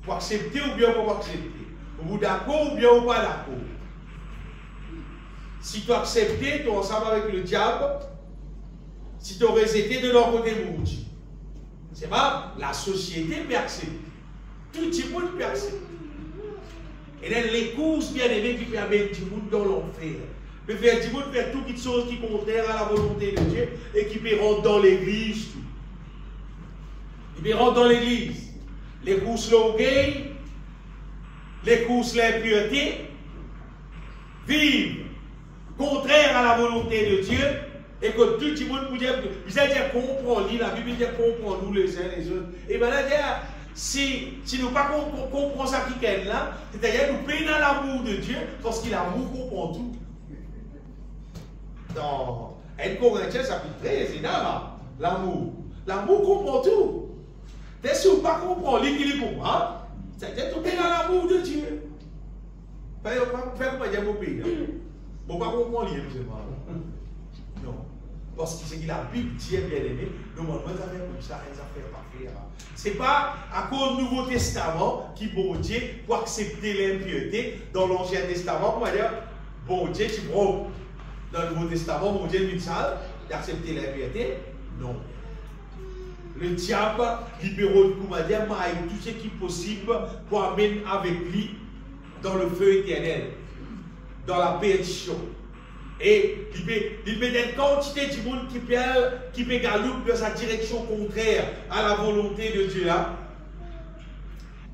Pour accepter ou bien pour pas accepter? Vous d'accord ou bien ou pas d'accord? Si tu acceptes, tu es ensemble avec le diable. Si tu aurais été de leur côté, vous dites. C'est pas la société peut accepter. Tout le monde peut accepter. Et là, les courses bien aimées qui permettent tout le monde dans l'enfer. peut faire du monde, faire toute chose qui est contraire à la volonté de Dieu et qui peut rentrer dans l'église. Il peut rentrer dans l'église. Les courses l'orgueil, les courses l'impureté, vivre contraire à la volonté de Dieu et que tout le monde peut dire, vous allez dire comprendre, la Bible dit comprendre nous les uns les autres. Et bien là, si nous ne comprenons pas ça qui est là, c'est-à-dire nous payons dans l'amour de Dieu parce qu'il a l'amour comprend tout. Dans 1 Corinthiens chapitre 13, c'est là, l'amour. L'amour comprend tout. Mais si vous ne comprenez pas, il comprend. C'est-à-dire tout est dans l'amour de Dieu. Faites comment dire mon pays. Bon, pas comprendre lié, non. Parce que c'est que la Bible dit, bien aimé, normalement, ça fait comme ça, ça fait pas faire. Ce n'est pas à cause du Nouveau Testament qui, bon Dieu, pour accepter l'impureté. Dans l'Ancien Testament, comment dire, bon Dieu, tu prends dans le Nouveau Testament, bon Dieu, une salle, d'accepter l'impureté. Non. Le diable, libéraux de Koumadia, maille tout ce qui est possible pour amener avec lui dans le feu éternel, dans la perdition. Et il met une quantité de monde qui peut galoper dans sa direction contraire à la volonté de Dieu. Là.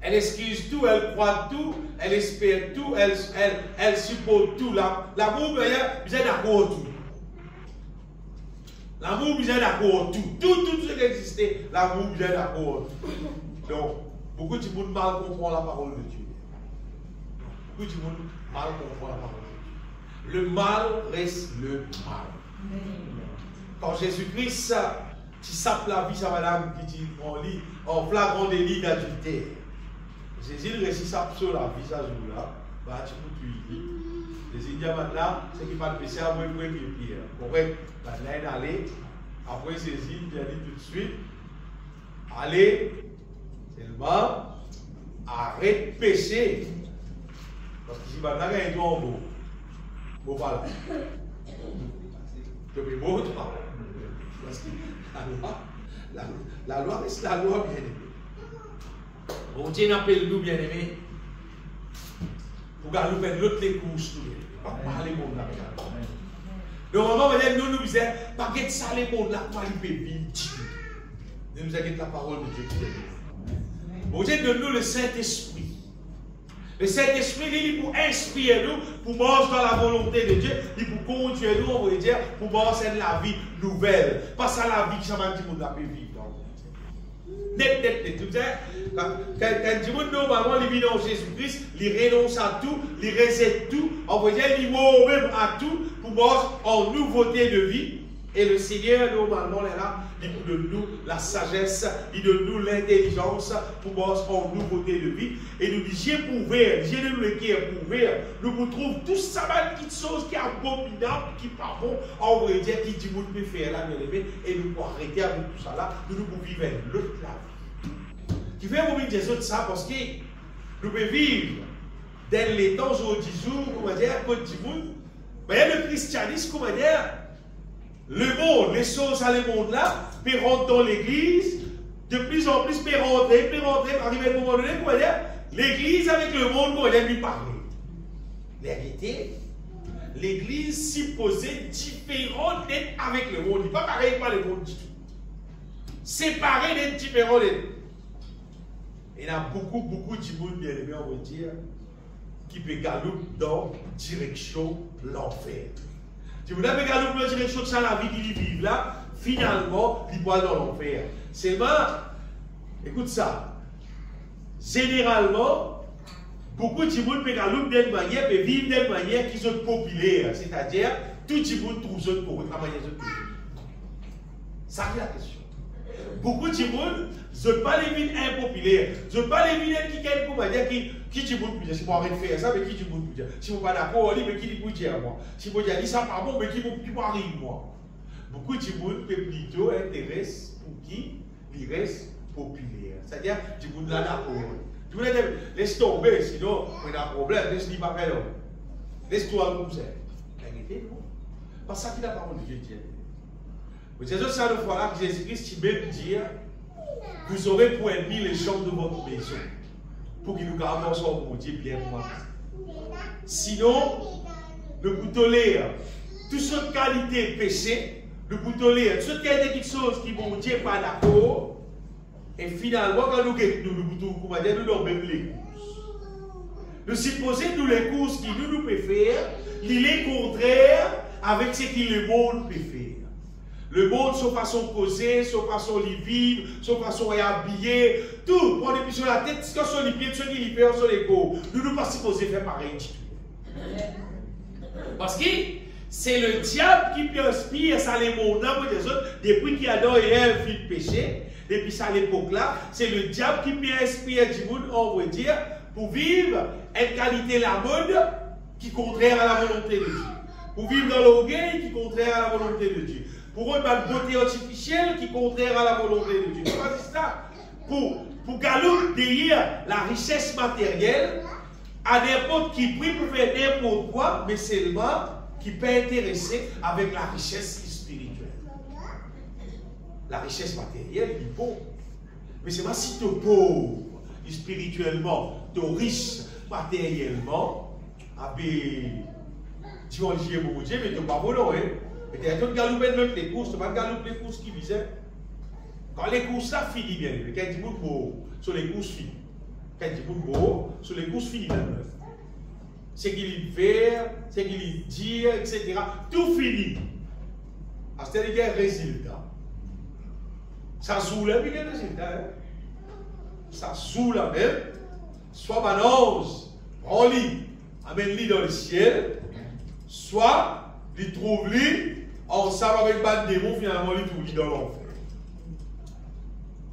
Elle excuse tout, elle croit tout, elle espère tout, elle supporte tout. L'amour, vous êtes d'accord tout. L'amour, vous êtes d'accord tout. Tout ce qui existait, l'amour, vous êtes d'accord tout. Donc, beaucoup de monde mal comprend la parole de Dieu. Beaucoup de monde mal comprend la parole de Dieu. Le mal reste le mal. Quand Jésus-Christ, qui sape la vie, sa madame, qui dit en flagrant délit d'adultère. Jésus réussit ça sur la vie, ça jour-là, bah tu peux tuer. Jésus dit maintenant, c'est qui va le péché à moi, moi, pierre. Correct? Là, il allait. Après, Jésus, il a dit tout de suite, allez, seulement, arrête de pécher. Parce que si maintenant, il y a un doigt en beau. Bon, voilà. Je vais beau, toi. Parce que la loi reste la loi, bien aimé. Bon Dieu n'appelle nous, bien aimé. Pour garder faire l'autre les courses, pas parler mon là. Donc, on va dire, nous disons, pas que ça, les mondes là, pour aller vivre. Nous nous avons la parole de Dieu qui est. Bon Dieu donne nous le Saint-Esprit. Le Saint-Esprit, il est pour inspirer nous, pour marcher dans la volonté de Dieu, il est pour conduire nous, on va dire, pour marcher dans la vie nouvelle. Pas ça la vie que ça m'a dit, on a pu vivre. Net. Quand Dieu normalement, il vit dans Jésus-Christ, il renonce à tout, il récède tout, on va dire, il mord même à tout, pour marcher en nouveauté de vie. Et le Seigneur, normalement, est là, il donne nous la sagesse, il donne nous l'intelligence pour marcher en nouveauté de vie. Et nous dit, j'ai prouvé, j'ai le qui est prouvé, nous vous trouvons tout ça, petites choses qui sont abominables, qui ne sont pas bon, on va dire, qui dit, vous ne pouvez faire là, bien aimé, et nous pouvons arrêter avec tout ça là, nous pouvons vivre l'autre la vie. Qui fait vous dire ça parce que nous pouvons vivre dans les temps aujourd'hui, comment dire, comme du monde, mais le christianisme, comment dire, le monde, les choses à le monde là, puis rentrer dans l'église, de plus en plus, puis rentrer, arriver à un moment donné, comment dire, l'église avec le monde, comment dire, lui parler. La vérité, l'église supposée différente d'être avec le monde. Il n'est pas pareil par le monde du tout. Séparé d'être différent d'être. Il y a beaucoup de monde bien aimé, on va dire, qui peut galoper dans la direction de l'enfer. Si vous avez galoper dans la direction de ça, la vie qu'il vit là, finalement, il va dans l'enfer. Seulement, écoute ça, généralement, beaucoup de monde peut galoper d'une manière, peut vivre d'une manière qui sont populaires. C'est-à-dire, tout le monde trouve ça correct, la manière de vivre. Ça, c'est la question. Beaucoup de monde ne veulent pas les villes impopulaires. Ne veulent pas les villes qui ont pour dire qui du monde peut dire. Si vous arrêtez de faire ça, mais qui du monde peut dire. Si vous n'êtes pas d'accord, mais qui peut dire moi. Si vous dites ça pas bon, mais qui peut arriver moi. Beaucoup de monde peut plutôt intéresser pour qui il reste populaire. C'est-à-dire, du monde là d'accord. Tu voulais laisse tomber, sinon on a un problème. Laisse-lui pas faire. Laisse-toi comme ça. Arrêtez, non. Parce que ça qui la parole de Dieu dit. Vous savez, ça une fois là que Jésus-Christ même dire vous aurez pour ennemi les gens de votre maison pour qu'ils nous gardent son bon Dieu bien moi. Sinon, nous pouvons tolérer toute sorte de qualité péché, nous pouvons tolérer toute qualité de choses qui vont Dieu pas d'accord, et finalement, quand nous pouvons même les courses. Nous supposons que les courses qui nous préfèrent, il est contraire avec ce que le monde préfère. Le monde, sa façon de causer, sa façon de vivre, sa façon d'habiller, tout, prendre des pieds sur la tête, ce que sur les pieds, ce qui les perd sur les côtes. Nous ne sommes pas supposés faire pareil. Parce que c'est le diable qui inspire ça les mondes des autres, depuis qu'il adore et un fil de péché, depuis ça l'époque-là, c'est le diable qui inspire du monde, on veut dire, pour vivre une qualité la mode qui est contraire à la volonté de Dieu. Pour vivre dans l'orgueil qui est contraire à la volonté de Dieu. Pour une beauté artificielle qui est contraire à la volonté de Dieu. C'est ça. Pour galoper derrière la richesse matérielle, à n'importe qui prix pour faire n'importe quoi, mais seulement qui peut intéresser avec la richesse spirituelle. La richesse matérielle, il est bon. Mais c'est pas si tu es pauvre spirituellement, tu es riche matériellement, tu vas dire mon Dieu, mais tu n'es pas volant. Et tu as galopé les courses, tu vas galoper les courses qui visaient. Quand les courses là finissent bien, quand tu dis beau, sur les courses finies. Quand tu dis beau, sur les courses finies. C'est qu'il fait, c'est qu'il dit, etc. Tout finit. C'est-à-dire qu'il y a un résultat. Ça joue là, mais il y a un résultat. Ça joue là même. Soit Manose, prend-lui, amène-lui dans le ciel, soit il trouve-lui ensemble avec un démon, finalement, il trouve-lui dans l'enfer.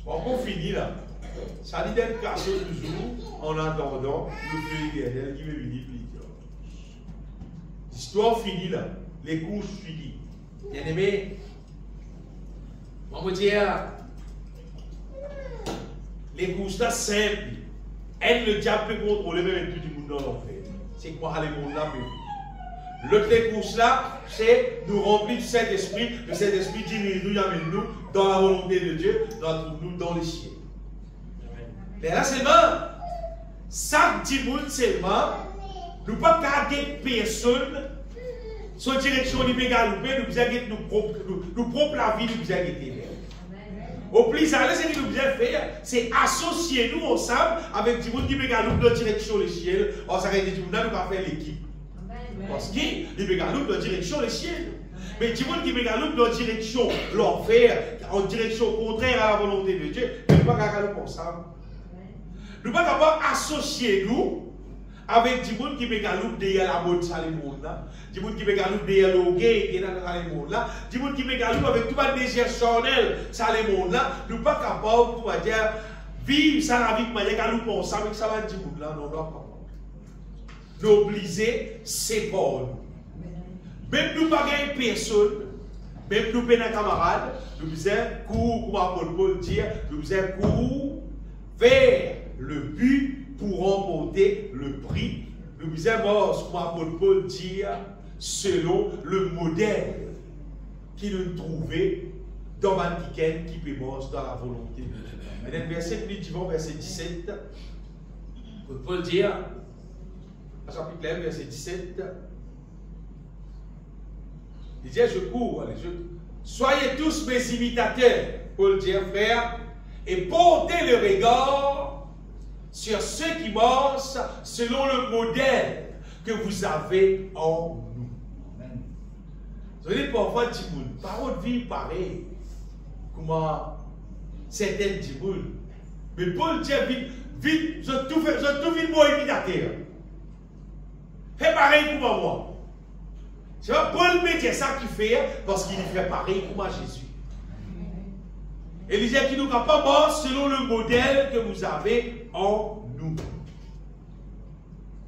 Bon, on finit là. Ça dit d'être caché toujours en attendant le feu éternel qui veut venir plus tard. L'histoire finie là. Les courses finies. Bien aimé, on va dire, les courses là simples. Aide le diable peut contrôler même tout le monde dans l'enfer. C'est quoi les mondes là? L'autre les courses là, c'est nous remplir du Saint-Esprit. Le Saint-Esprit dirige-nous, amène-nous dans la volonté de Dieu, nous dans les cieux. Mais là seulement, chaque monde seulement, nous ne pouvons pas garder personne sur direction de l'égalopé, nous nous propre la vie, nous avons au plus à l'aise, ce que nous devons faire, c'est associer nous ensemble avec des gens qui peuvent dans la direction le ciel. On s'arrête de dire, nous allons faire l'équipe. Parce qu'ils peuvent dans la direction le ciel. Mais des gens qui peuvent dans la direction l'enfer, en direction contraire à la volonté de Dieu, nous ne pouvons pas garder ensemble. Nous ne pouvons pas associer nous avec des gens qui peuvent derrière la mode, ça les mondes là. Des gens qui peuvent derrière l'orgueil, qui est dans les mondes là. Des gens qui peuvent avec tout le désir charnel, ça les mondes là. Nous ne sommes pas capables, pour dire, vivre ça la vie de manière que nous pensons avec ça va dire là. Non, non, non. Nous obligés, c'est pour nous. Même nous ne pas gagner personne, même nous pas un camarade, nous faisons cours, comme Paul dit, nous faisons cours vers le but pour remporter le prix. Nous faisons comme Paul dit, selon le modèle qu'il nous trouvait dans Mantiken qui peut dans la volonté de Dieu. Maintenant, verset 17, Paul dit, chapitre 1, verset 17, il dit, je cours, allez, soyez tous mes imitateurs, Paul dit, frère, et portez le regard sur ceux qui marchent selon le modèle que vous avez en nous. Vous savez, parfois, Timoun, parole de vie pareil, comment certaines Timoun. Mais Paul dit, vite, je tout vite mon imitateur. Fais pareil pour moi. C'est pas Paul met ça qu'il fait parce qu'il fait pareil pour moi Jésus. Et il dit qu'il nous n'a pas mort selon le modèle que vous avez en nous.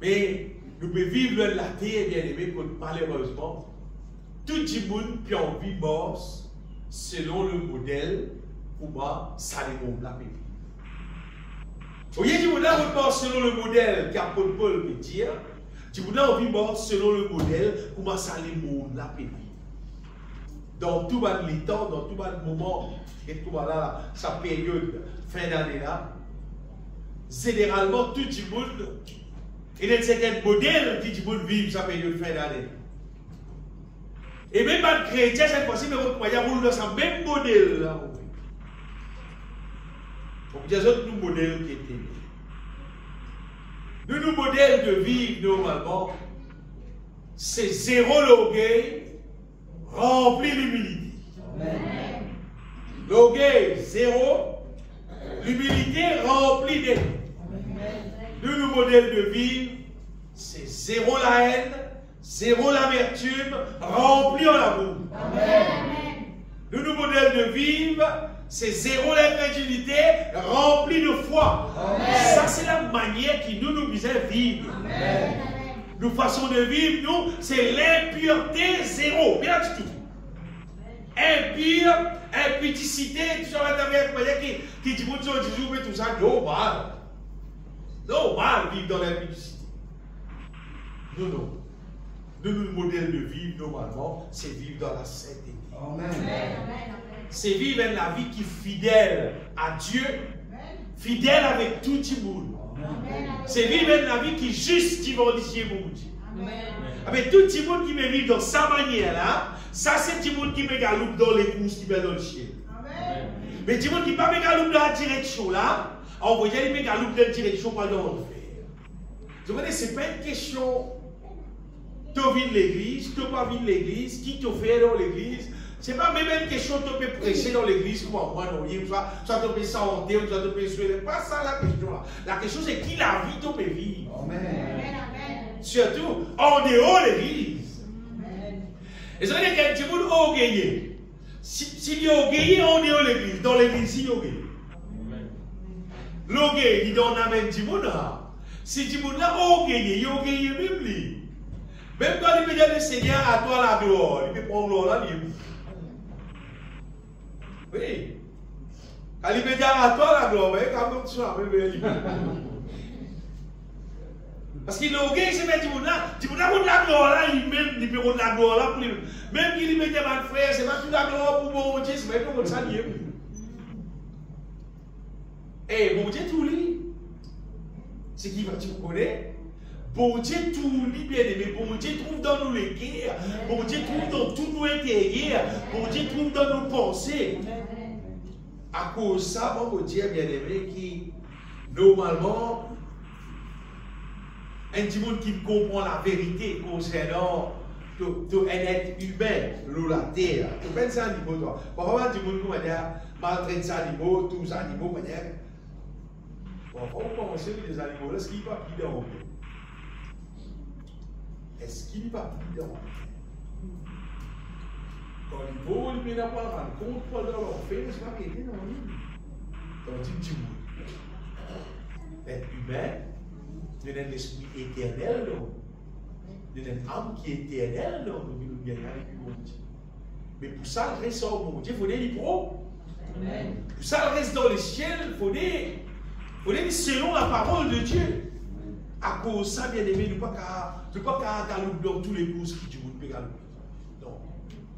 Mais nous pouvons vivre la terre, bien aimé, malheureusement, tout le monde qui a envie de mort selon le modèle pour moi, ça les mondes la vie. Vous voyez, du monde là, mort selon le modèle qu'Apôtre Paul veut dire. Tu voudrais envie mort selon le modèle, comment ça les mondes la pépi. Dans tout les temps, dans tout le moment, et tout là, sa période, fin d'année là, généralement tout le monde, il y a un certain modèle qui dit monde vivre sa période fin d'année. Et même pas de chrétien, cette fois-ci, mais vous voyez, vous dans ce même modèle là. Donc, il y a d'autres modèles qui étaient. Nous modèles de vie, normalement, c'est zéro l'orgueil, rempli d'humilité. L'orgueil, zéro. L'humilité, remplie d'aide. Nous modèles de vie, c'est zéro la haine, zéro l'amertume, rempli en amour. Nous modèles de vivre, c'est zéro l'incrédulité, rempli de foi. Amen. Ça, c'est la manière qui nous disait vivre. Amen. Nos façons de vivre, nous, c'est l'impureté zéro. Bien du tout. Impure, impudicité, tout ça, qui dit, bon Dieu, mais tout ça, normal. Normal vivre dans l'impudicité. Non. Nous, modèle de vivre, normalement, c'est vivre dans la sainteté. Amen. C'est vivre la vie qui est fidèle à Dieu, fidèle avec tout le monde. C'est vivre la vie qui est juste qui va dire mon Dieu. Avec tout le monde qui me vit dans sa manière là, ça c'est le monde qui me galoupe dans les courses, qui me dans le ciel. Mais le monde qui ne pas me galoupe dans la direction là, on va dire qu'il me galoupe dans la direction pas dans l'enfer. Vous voyez, ce n'est pas une question de venir de l'église, de ne pas venir de l'église, qui te fait dans l'église. Ce n'est pas même une question de te prêcher dans l'église comme moi, non, soit tu peux s'enter, soit tu peux suivre. Pas ça la question là. La question c'est qui la vie tu peux vivre. Amen. Surtout en dehors de l'église. Et ça veut dire qu'il y a un petit monde orgueilleux. S'il y a orgueilleux en dehors de l'église, dans l'église, il y a orgueilleux. L'orgueil, il donne un petit monde là. Si petit monde là orgueilleux, il y a orgueilleux même lui. Même quand il peut dire le Seigneur à toi la gloire, il peut prendre gloire là, il oui. Quand il peut dire à toi la gloire, quand tu as parce qu'il est orgueilleux, c'est même du monde là, la gloire là, lui-même, il peut prendre la gloire là pour lui. Même qu'il peut dire, mon frère, c'est pas toute la gloire pour mon Dieu, c'est même comme ça, il est. Et mon Dieu, tout lui, c'est qui va, tu connais? Bon Dieu tout lui bien aimé, bon Dieu trouve dans nous les guerres, bon Dieu trouve dans tout nos intérieurs, bon Dieu trouve dans nos pensées. À cause de ça, mon Dieu bien aimé, qui normalement, un petit monde qui comprend la vérité concernant un être humain, la terre. Tu penses ça, animaux, toi. Parfois, un petit monde qui maltraite les animaux, tous les animaux, bon, il faut commencer avec les animaux, est-ce qu'il va plus dans est-ce qu'il va plus dans quand il vaut, il ne peut pas rendre compte pour leur faire, c'est pas qu'il est dans lui. Tandis que tu l'être humain, il y a un esprit éternel, il y a une âme qui est éternelle, nous bien avec mon Dieu. Mais pour ça, le reste au mon Dieu, il faut des libres. Pour ça, le reste dans le ciel, il faut des selon la parole de Dieu. À cause de ça, bien aimé, nous ne pouvons pas galouper dans tous les courses qui ne peut galouper. Non,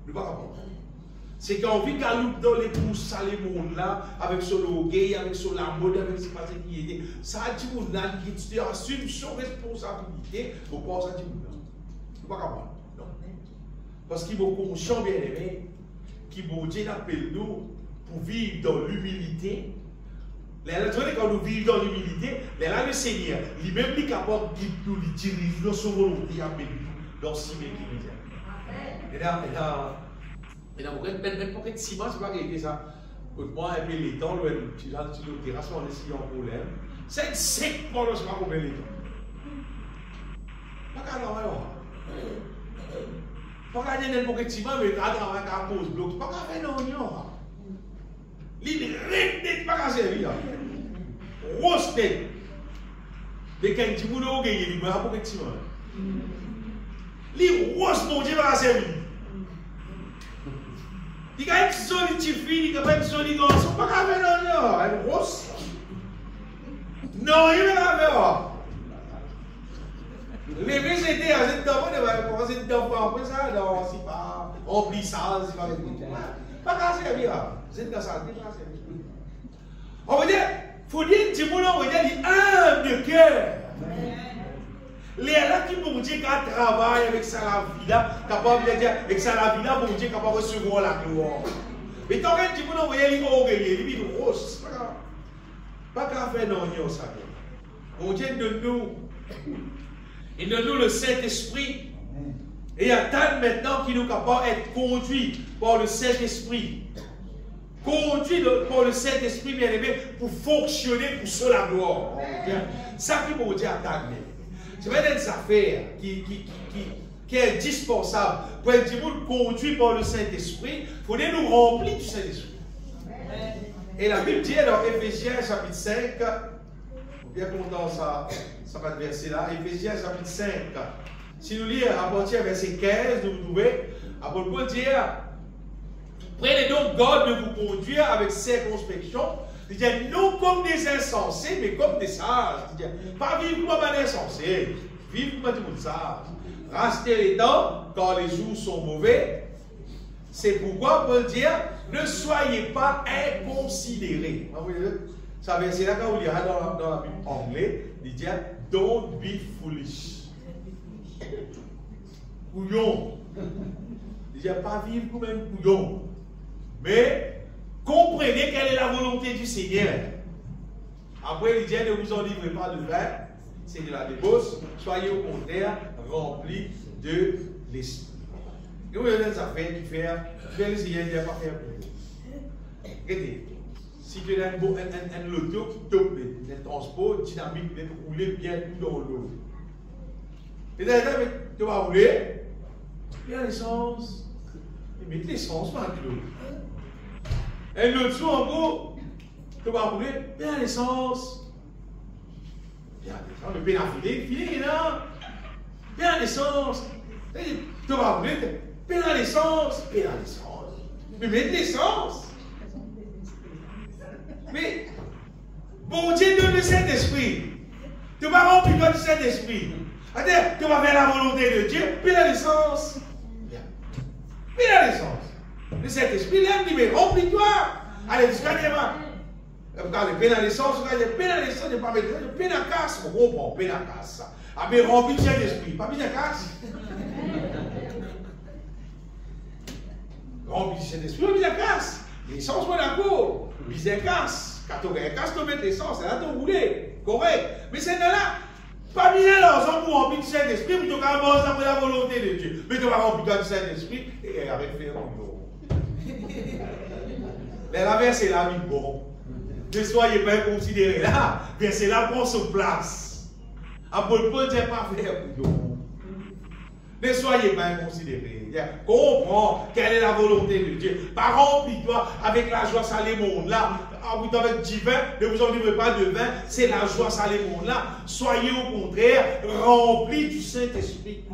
nous ne pouvons pas. C'est qu'on vit galouper dans les courses, ça, les mondes là, avec son orgueil, avec son amour, avec ce qui était. Ça, dit monde là qui assume son responsabilité pour penser à dit monde là. Nous ne pouvons pas. Non. Parce qu'il est conscient, bien aimé, qu'il Dieu appelle nous pour vivre dans l'humilité. Quand nous vivons dans l'humilité, le Seigneur, lui-même, il est capable de nous diriger dans son volonté, dans ce qui est. Et là, même pour être ciment, c'est pas réglé ça. Moi, et puis les temps, tu as une terrasse, on est si en problème. C'est sec pour nous, c'est pas combien les temps. Pas qu'à pas qu'à dire n'importe quel ciment, mais à travers un pose bloc, pas qu'à faire non. L'île reine pas qu'à servir. Rose tête. Mais quand tu veux nous gagner, il va pas qu'à ciment. L'île rose, mon Dieu, va servir. Il y a une solide fille, il y a une solide garçon, pas qu'à faire non, elle rose. Non, il va pas faire. Les vieux étaient à cette dame, on va commencer à dire après ça, non, c'est pas remplissage, c'est pas pas qu'à servir. C'est dans ça, c'est pas servir. On va dire, il faut dire, tu peux dire, il humble de cœur. Les là qui bon Dieu qui travaille avec ça la vie là, capable de dire avec ça la vie là, bon Dieu capable de recevoir la gloire. Mais tant que tu peux envoyer les orgueilleux, les roses, pas qu'à faire non ça. Bon Dieu donne-nous, il donne-nous le Saint-Esprit. Et il y a tant maintenant qui nous capable d'être conduits par le Saint-Esprit. Conduit par le Saint-Esprit, bien aimé, pour fonctionner pour sur la gloire. Ça qui bon Dieu attend. C'est vraiment des affaires qui est indispensable pour être conduit par le Saint-Esprit. Il faut nous remplir du Saint-Esprit. Et la Bible dit dans Éphésiens chapitre 5, bien content ça va être verset là, Éphésiens chapitre 5. Si nous lisons à partir du verset 15, nous trouvons, apôtre Paul dit, prenez donc garde de vous conduire avec circonspection. Il dit, non comme des insensés, mais comme des sages. Il dit, pas vivre comme un insensé, vivre comme un sage. Restez les temps, car les jours sont mauvais. C'est pourquoi Paul dit, ne soyez pas inconsidérés. Ça verset là, quand vous lirez dans la Bible anglaise, il dit, don't be foolish. Couillon. Il dit, pas vivre comme un couillon. Mais comprenez quelle est la volonté du Seigneur. Après, il dit, ne vous enivrez pas de vin, c'est de la débauche. Soyez au contraire remplis de l'esprit. Et vous avez des affaires qui font, le Seigneur ne va pas faire pour vous. Regardez, si tu as un loto qui tope, un transport dynamique, qui rouler bien tout dans l'eau. Et d'ailleurs, tu vas rouler, bien l'essence, et mettre l'essence dans l'eau. Et l'autre jour, en gros, tu vas rouler, bien l'essence. Bien l'essence, le pénafilé, fini, là. Bien l'essence. Tu vas rouler, bien l'essence, bien l'essence. Mais mettre l'essence. Mais, bon Dieu donne le Saint-Esprit. Tu vas remplir toi du Saint-Esprit. Tu vas faire la volonté de Dieu, puis la licence. Puis la licence. Le Saint-Esprit l'aime, dit, mais remplis-toi. Allez, jusqu'à demain. Quand le pénalisance, le pénalisance, il n'y a pas de pénacasse. On comprend, pénacasse. Ah, mais remplis le Saint-Esprit. Pas bien casse. Remplis le Saint-Esprit, on bien casse. L'essence, on a d'accord. Bizarre casse. Quand tu as casse, tu mets l'essence. Là, tu roules. Correct. Mais c'est là. Pas bien l'argent pour remplir le Saint-Esprit, mais tu vas manger après la volonté de Dieu. Mais tu vas remplir le Saint-Esprit et arrête de faire un mais la verset là, bon. Ne soyez pas considérés là. Verset là, prend sa place. Apôtre Paul ne dit pas faire pour vous. Ne soyez pas inconsidérés. Comprends quelle est la volonté de Dieu. Par remplis-toi avec la joie, ça les mondes là. Avec du vin, ne vous enivrez pas de vin, c'est la joie, ça les mondes là. Soyez au contraire remplis du Saint-Esprit.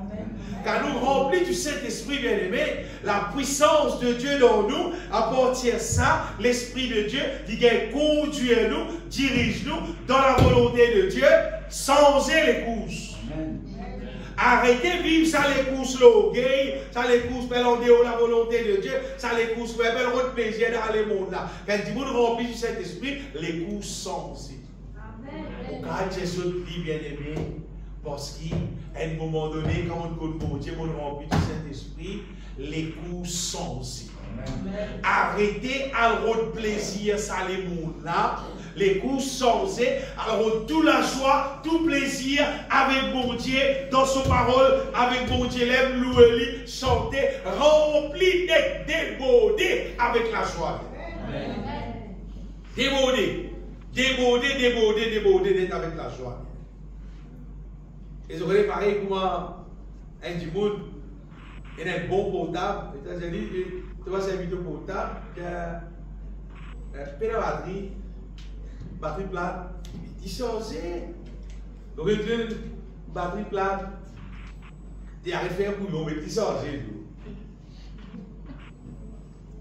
Car nous remplis du Saint-Esprit, bien-aimé, la puissance de Dieu dans nous, à partir de ça, l'Esprit de Dieu, il vient conduire nous, dirige nous dans la volonté de Dieu, sans les courses. Arrêtez de vivre ça les courses l'orgueil, ça les courses pour la volonté de Dieu, ça les courses pour le plaisir dans le monde là. Quand vous remplis du Saint-Esprit, les courses sont aussi. Quand Jésus dit, bien-aimé, parce qu'à un moment donné, quand on connaît mon Dieu, on remplit du Saint-Esprit, les courses sont aussi. Arrêtez à le plaisir, ça les monde là. Les courses sont aussi. Alors, toute la joie, tout plaisir avec mon Dieu, dans son parole, avec mon Dieu, l'aime, louer, chanter, rempli d'être débordé avec la joie. Débordé, débordé, débordé, débordé d'être avec la joie. Et vous voyez pareil comme un petit monde, il y a un bon portable, tu vas servir de portable, qui a une batterie plate, il changé. Donc, il y a une batterie plate, il a fait un bouillon, mais il changé.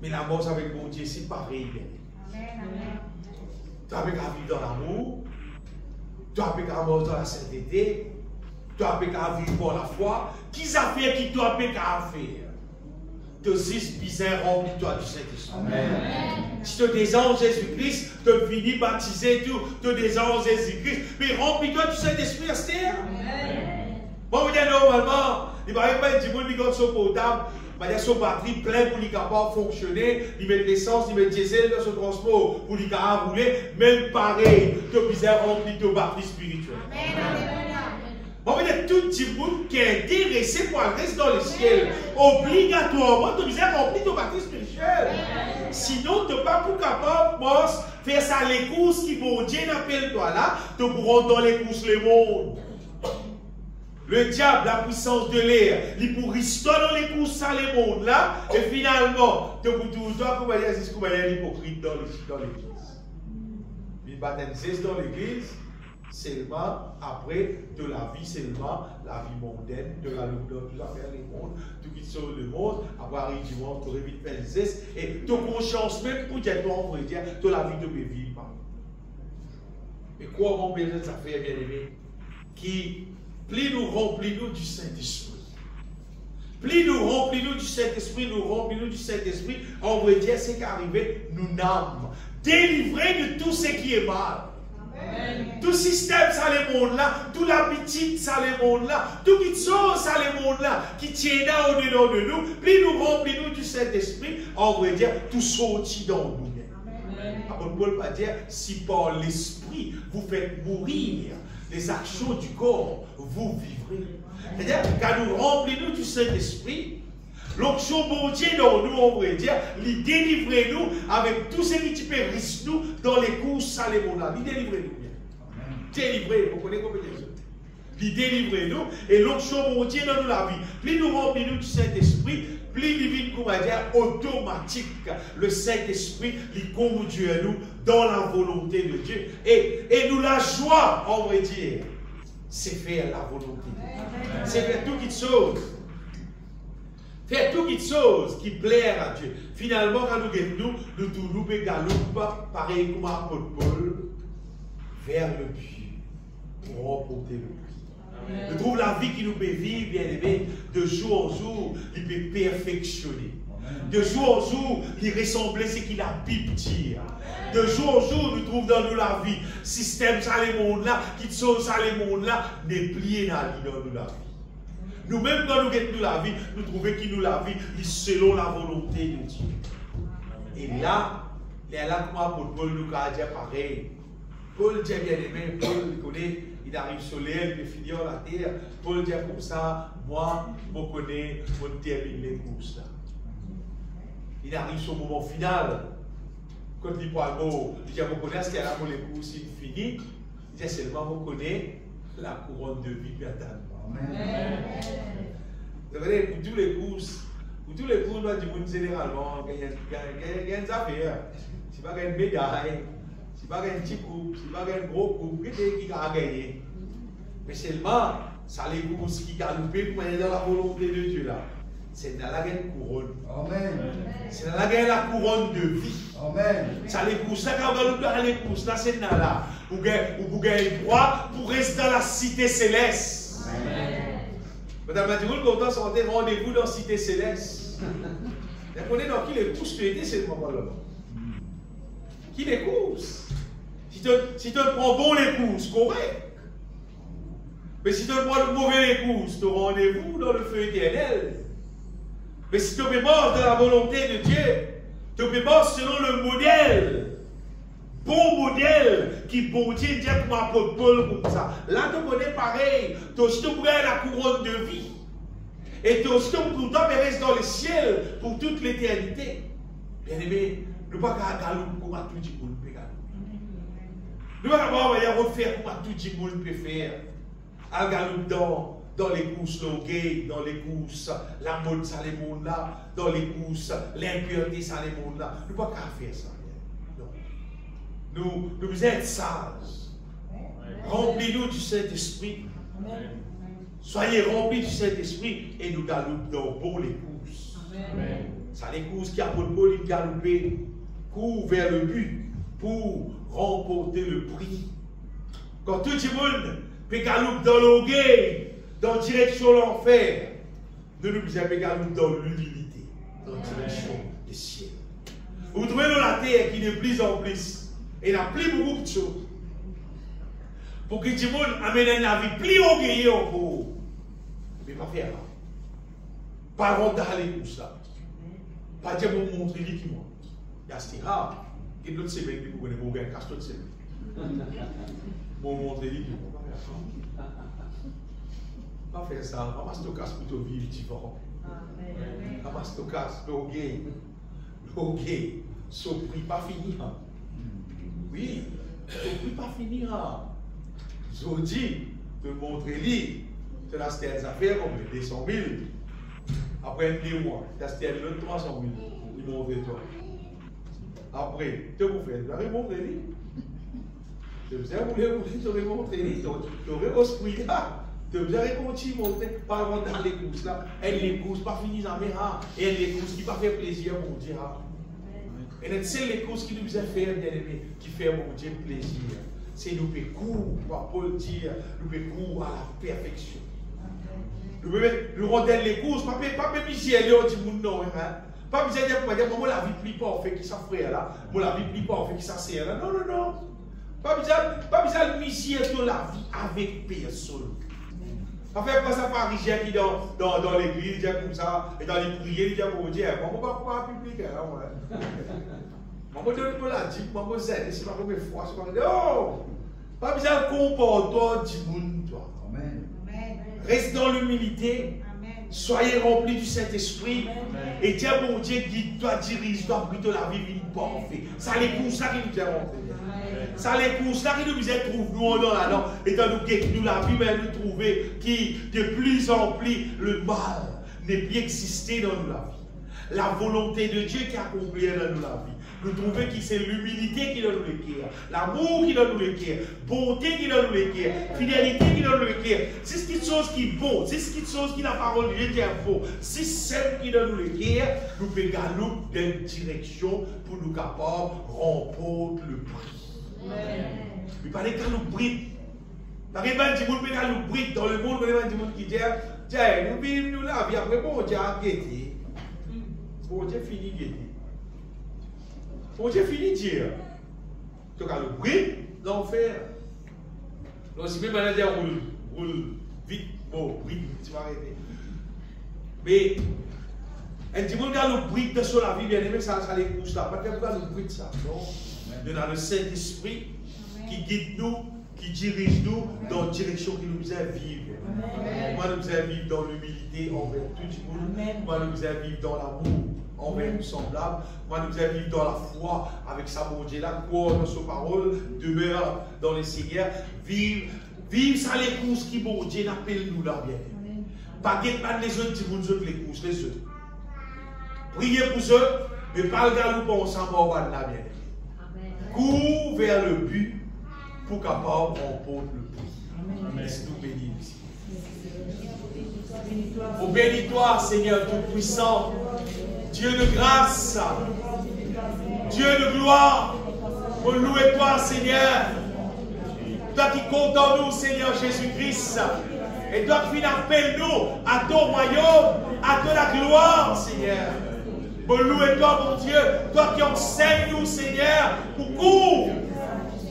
Mais la mort avec mon Dieu, c'est pareil. Tu as pu vivre dans l'amour, tu as pu vivre dans la sainteté, tu as pu vivre pour la foi. Qui a fait qui tu as pu faire? De 6 bizarres, remplis-toi du Saint-Esprit. Si tu descends Jésus-Christ, tu finis baptisé, tu descends Jésus-Christ, mais remplis-toi du Saint-Esprit, Esther. Moi, je dis normalement, il va pas dire que les son potable, il y a son batterie plein pour lui capable fonctionner, il met l'essence, il met diesel dans son transport pour lui capable rouler, même pareil, tu as besoin remplir de batterie spirituelle. Moi, je dis tout le monde qui est intéressé pour rester dans le ciel, obligatoirement, tu as besoin remplir de batterie spirituelle. Sinon, tu n'es pas pour capable de faire ça les courses qui vont Dieu n'appelle toi là, tu pourras dans les courses le monde. Le diable, la puissance de l'air, il pour rester dans les courses ça le monde là, et finalement, tu peux tout le temps comme l'hypocrite dans l'église. Il baptise dans l'église, seulement après de la vie, seulement la vie mondaine, de la loupe dans tout affaire les mondes, tout qui sauve le monde, avoir arrivé du monde, tu aurais vite fait le zeste, et tu as conscience même pour dire, toi, on pourrait dire, de la vie de mes vies. Mais quoi, mon bien ça fait bien aimé, qui plus nous remplis-nous du Saint-Esprit. Plus nous remplis-nous du Saint-Esprit, on va dire ce qui est arrivé, nous n'âmes. Délivrés de tout ce qui est mal. Amen. Tout système, ça le monde là, tout l'habitude, ça le monde là, tout qui chose, ça le monde là, qui tient là au-dedans de nous, plus nous remplis-nous du Saint-Esprit, on va dire tout sorti dans nous. Apôtre Paul va dire, si par l'Esprit vous faites mourir les actions du corps, vous vivrez. C'est-à-dire, quand nous remplissons du Saint-Esprit, l'onction bon Dieu dans nous, on va dire, il délivre-nous avec tout ce qui peut risquer nous dans les courses salémona. Il délivre-nous bien. Délivrez, vous connaissez combien de choses? Il délivre-nous et l'onction bon Dieu dans nous la vie. Plus nous remplissons du Saint-Esprit, plus divine, qu'on va dire, automatique. Le Saint-Esprit, il conduit à nous dans la de Dieu. Et nous, la joie, on va dire, c'est faire la volonté de Dieu. C'est faire tout quelque chose. Faire tout quelque chose qui plaît à Dieu. Finalement, quand nous tournons et galopons, pareil comme l'apôtre Paul, vers le but, pour remporter le but. Nous trouvons la vie qui nous peut vivre, bien aimé, de jour en jour, il peut perfectionner. De jour en jour, il ressemble à ce qu'il a pu dire. De jour en jour, nous trouvons dans nous la vie. Système, ça les mondes là, qui sont ça les mondes là, n'est plié dans nous la vie. Nous-mêmes, quand nous guettons la vie, nous trouvons qu'il nous la vie selon la volonté de Dieu. Et là, comme Paul nous a dit pareil. Paul dit bien aimé, Paul connaît. Il arrive sur l'air, il peut finir la terre. Paul dit comme ça, moi, je connais, je termine les courses là. Il arrive sur le moment final. Quand il parle, il dit, je connais ce qu'il y a là pour les courses, il finit. Il dit seulement, je connais la couronne de vie qui attend. Amen. Vous savez, pour tous les courses, du monde généralement, il y a une affaire. C'est pas une médaille. Si pas un petit coup, si pas un gros coup, qui a gagné. Mais seulement, ça les courses qui galoupent pour aller dans la volonté de Dieu là. C'est dans la couronne. Amen. C'est dans la couronne de vie. Amen. Ça les courses là, quand on va les courses là, c'est dans là. Vous gagnez le droit pour rester dans la cité céleste. Amen. Madame Mathieu, quand on s'entend rendez-vous dans la cité céleste. Vous connaissez dans qui les courses tu étais, c'est le moment là. Qui les courses? Si tu prends bon les courses, correct. Mais si tu prends mauvais les courses, tu as rendez-vous dans le feu éternel. Mais si tu es mort dans la volonté de Dieu, tu es mort selon le modèle. Bon modèle qui bon Dieu dit comme apôtre Paul comme ça. Là, tu connais pareil. Tu as aussi la couronne de vie. Et tu as aussi pour toi, mais reste dans le ciel pour toute l'éternité. Bien aimé, nous ne pouvons pas galoper comme à tout le monde peut galoper. Nous ne pouvons pas refaire comme à tout le monde peut faire. À galoper dans les courses, le gay, dans les courses, la mode, ça les mondes là, dans les courses, l'impureté, ça les mondes là. Nous ne pouvons pas faire ça. Non. Nous devons être sages. Remplis-nous du Saint-Esprit. Soyez remplis du Saint-Esprit et nous galopons dans bon les courses. Amen. Ça les courses qui apôtre Paul il galopait, court vers le but pour remporter le prix. Quand tout le monde peut galoper dans l'orgueil, dans la direction de l'enfer, nous devons galoper dans l'humilité, dans la direction des cieux. Vous trouvez dans la terre qui est de plus en plus. Et il y a plus beaucoup de choses. Pour que tout le monde amène la vie plus orgueilleuse encore. Mais pas faire. Pas avant d'aller pour ça. Pas dire pour montrer lui qui moi. Il y a ce rare. Et l'autre semaine, vous connaissez, vous avez un casse toute semaine. Pour montrer lui qui moi. Pas faire ça. Ramasse ton casse pour te vivre différent. Ramasse ton casse, le gay. Son prix pas finir. Oui, son prix pas finir. Je dis, te montrer lui. C'est la stèle affaire comme 200 000. Après 2 mois, la stèle 300 000. Ils m'ont fait toi. Après, tu vous faites, vous avez montré lui. Tu vous avez montré lui. Tu aurais osé là. Tu vous avez continué à montrer par exemple dans les courses là. Elle les courses pas finies en mer. Et elle les courses qui pas fait plaisir pour dire. Et c'est les courses qui nous a fait, bien aimé, qui fait mon Dieu plaisir. C'est nous faire cours, Paul dit, nous faire cours à la perfection. Nous rendons les courses, pas misère, on dit non, pas misère de dire, moi la vie plus pas, on fait qui ça frère là, moi la vie plus pas, on fait qui ça sert là. Non. Pas misère de misère de la vie avec personne. Pas faire pas ça parisien qui dans l'église, dit comme ça, et dans les prières, il dit mon Dieu, moi pas public là, moi. Moi donne pas la dit, moi c'est pas comme foi, c'est pas non. Pas besoin de comportement du monde, toi. Amen. Reste dans l'humilité. Soyez remplis du Saint-Esprit. Et tiens, bon Dieu, guide-toi, dirige-toi, plutôt la vie parfaite. Ça les courses là qui nous a rentré. Ça les courses là qui nous trouve nous dans la langue. Et dans nous la vie, mais nous trouver qui de plus en plus le mal n'est plus existé dans nous la vie. La volonté de Dieu qui accomplit dans nous la vie. Nous trouvons que c'est l'humilité qui donne nous le cœur, l'amour qui donne nous le cœur, bonté qui donne nous le cœur, fidélité qui donne nous le cœur. C'est ce qui est chose qui est bon, c'est ce qui est chose qui la parole de Dieu qui est bon. C'est celle qui donne nous le cœur, nous pouvons gagner dans une direction pour nous capables de remporter le prix. Mais pas les cas nous bride. Par exemple, du monde peut nous bride dans le monde, il y a des gens qui disent, tiens, nous vivons la vie après, bon Dieu a guetté. Bon Dieu fini guetté. Bon Dieu fini de dire. Donc, le bruit, l'enfer. Donc, si même manager roule vite, bon, oui, tu vas arrêter. Mais, un petit peu, le bruit de la vie, bien aimé, ça les pousse là. Pas de le bruit de ça. Non. Il y a le Saint-Esprit qui guide nous, qui dirige nous dans la direction qui nous a vivre. Moi, nous a vivre dans l'humilité envers tout le monde. Moi, nous a vivre dans l'amour envers nous semblables. Moi, nous allons vivre dans la foi avec sa bon Dieu là, croire dans sa parole, demeure dans les Seigneurs, vivre sans les courses qui bon Dieu appelle nous là bien. Pas de les autres, vous nous les courses, les autres. Priez pour eux, mais pas le galop pour ensemble là bien. Cours vers le but pour capable remporter le prix. Laisse-nous bénir ici. Oh, bénis-toi, Seigneur Tout-Puissant. Dieu de grâce, Dieu de gloire, on loue toi, Seigneur. Toi qui comptes en nous, Seigneur Jésus-Christ, et toi qui appelles nous à ton royaume, à ta gloire, Seigneur. On loue toi, mon Dieu, toi qui enseignes nous, Seigneur, pour courir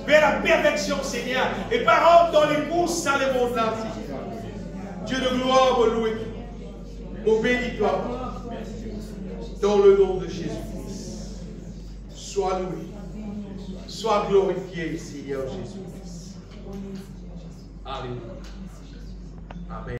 vers la perfection, Seigneur, et par exemple dans les courses, dans les mondes là, Dieu de gloire, on loue toi. On bénis toi. Dans le nom de Jésus-Christ, sois loué, sois glorifié, Seigneur Jésus-Christ. Alléluia. Amen.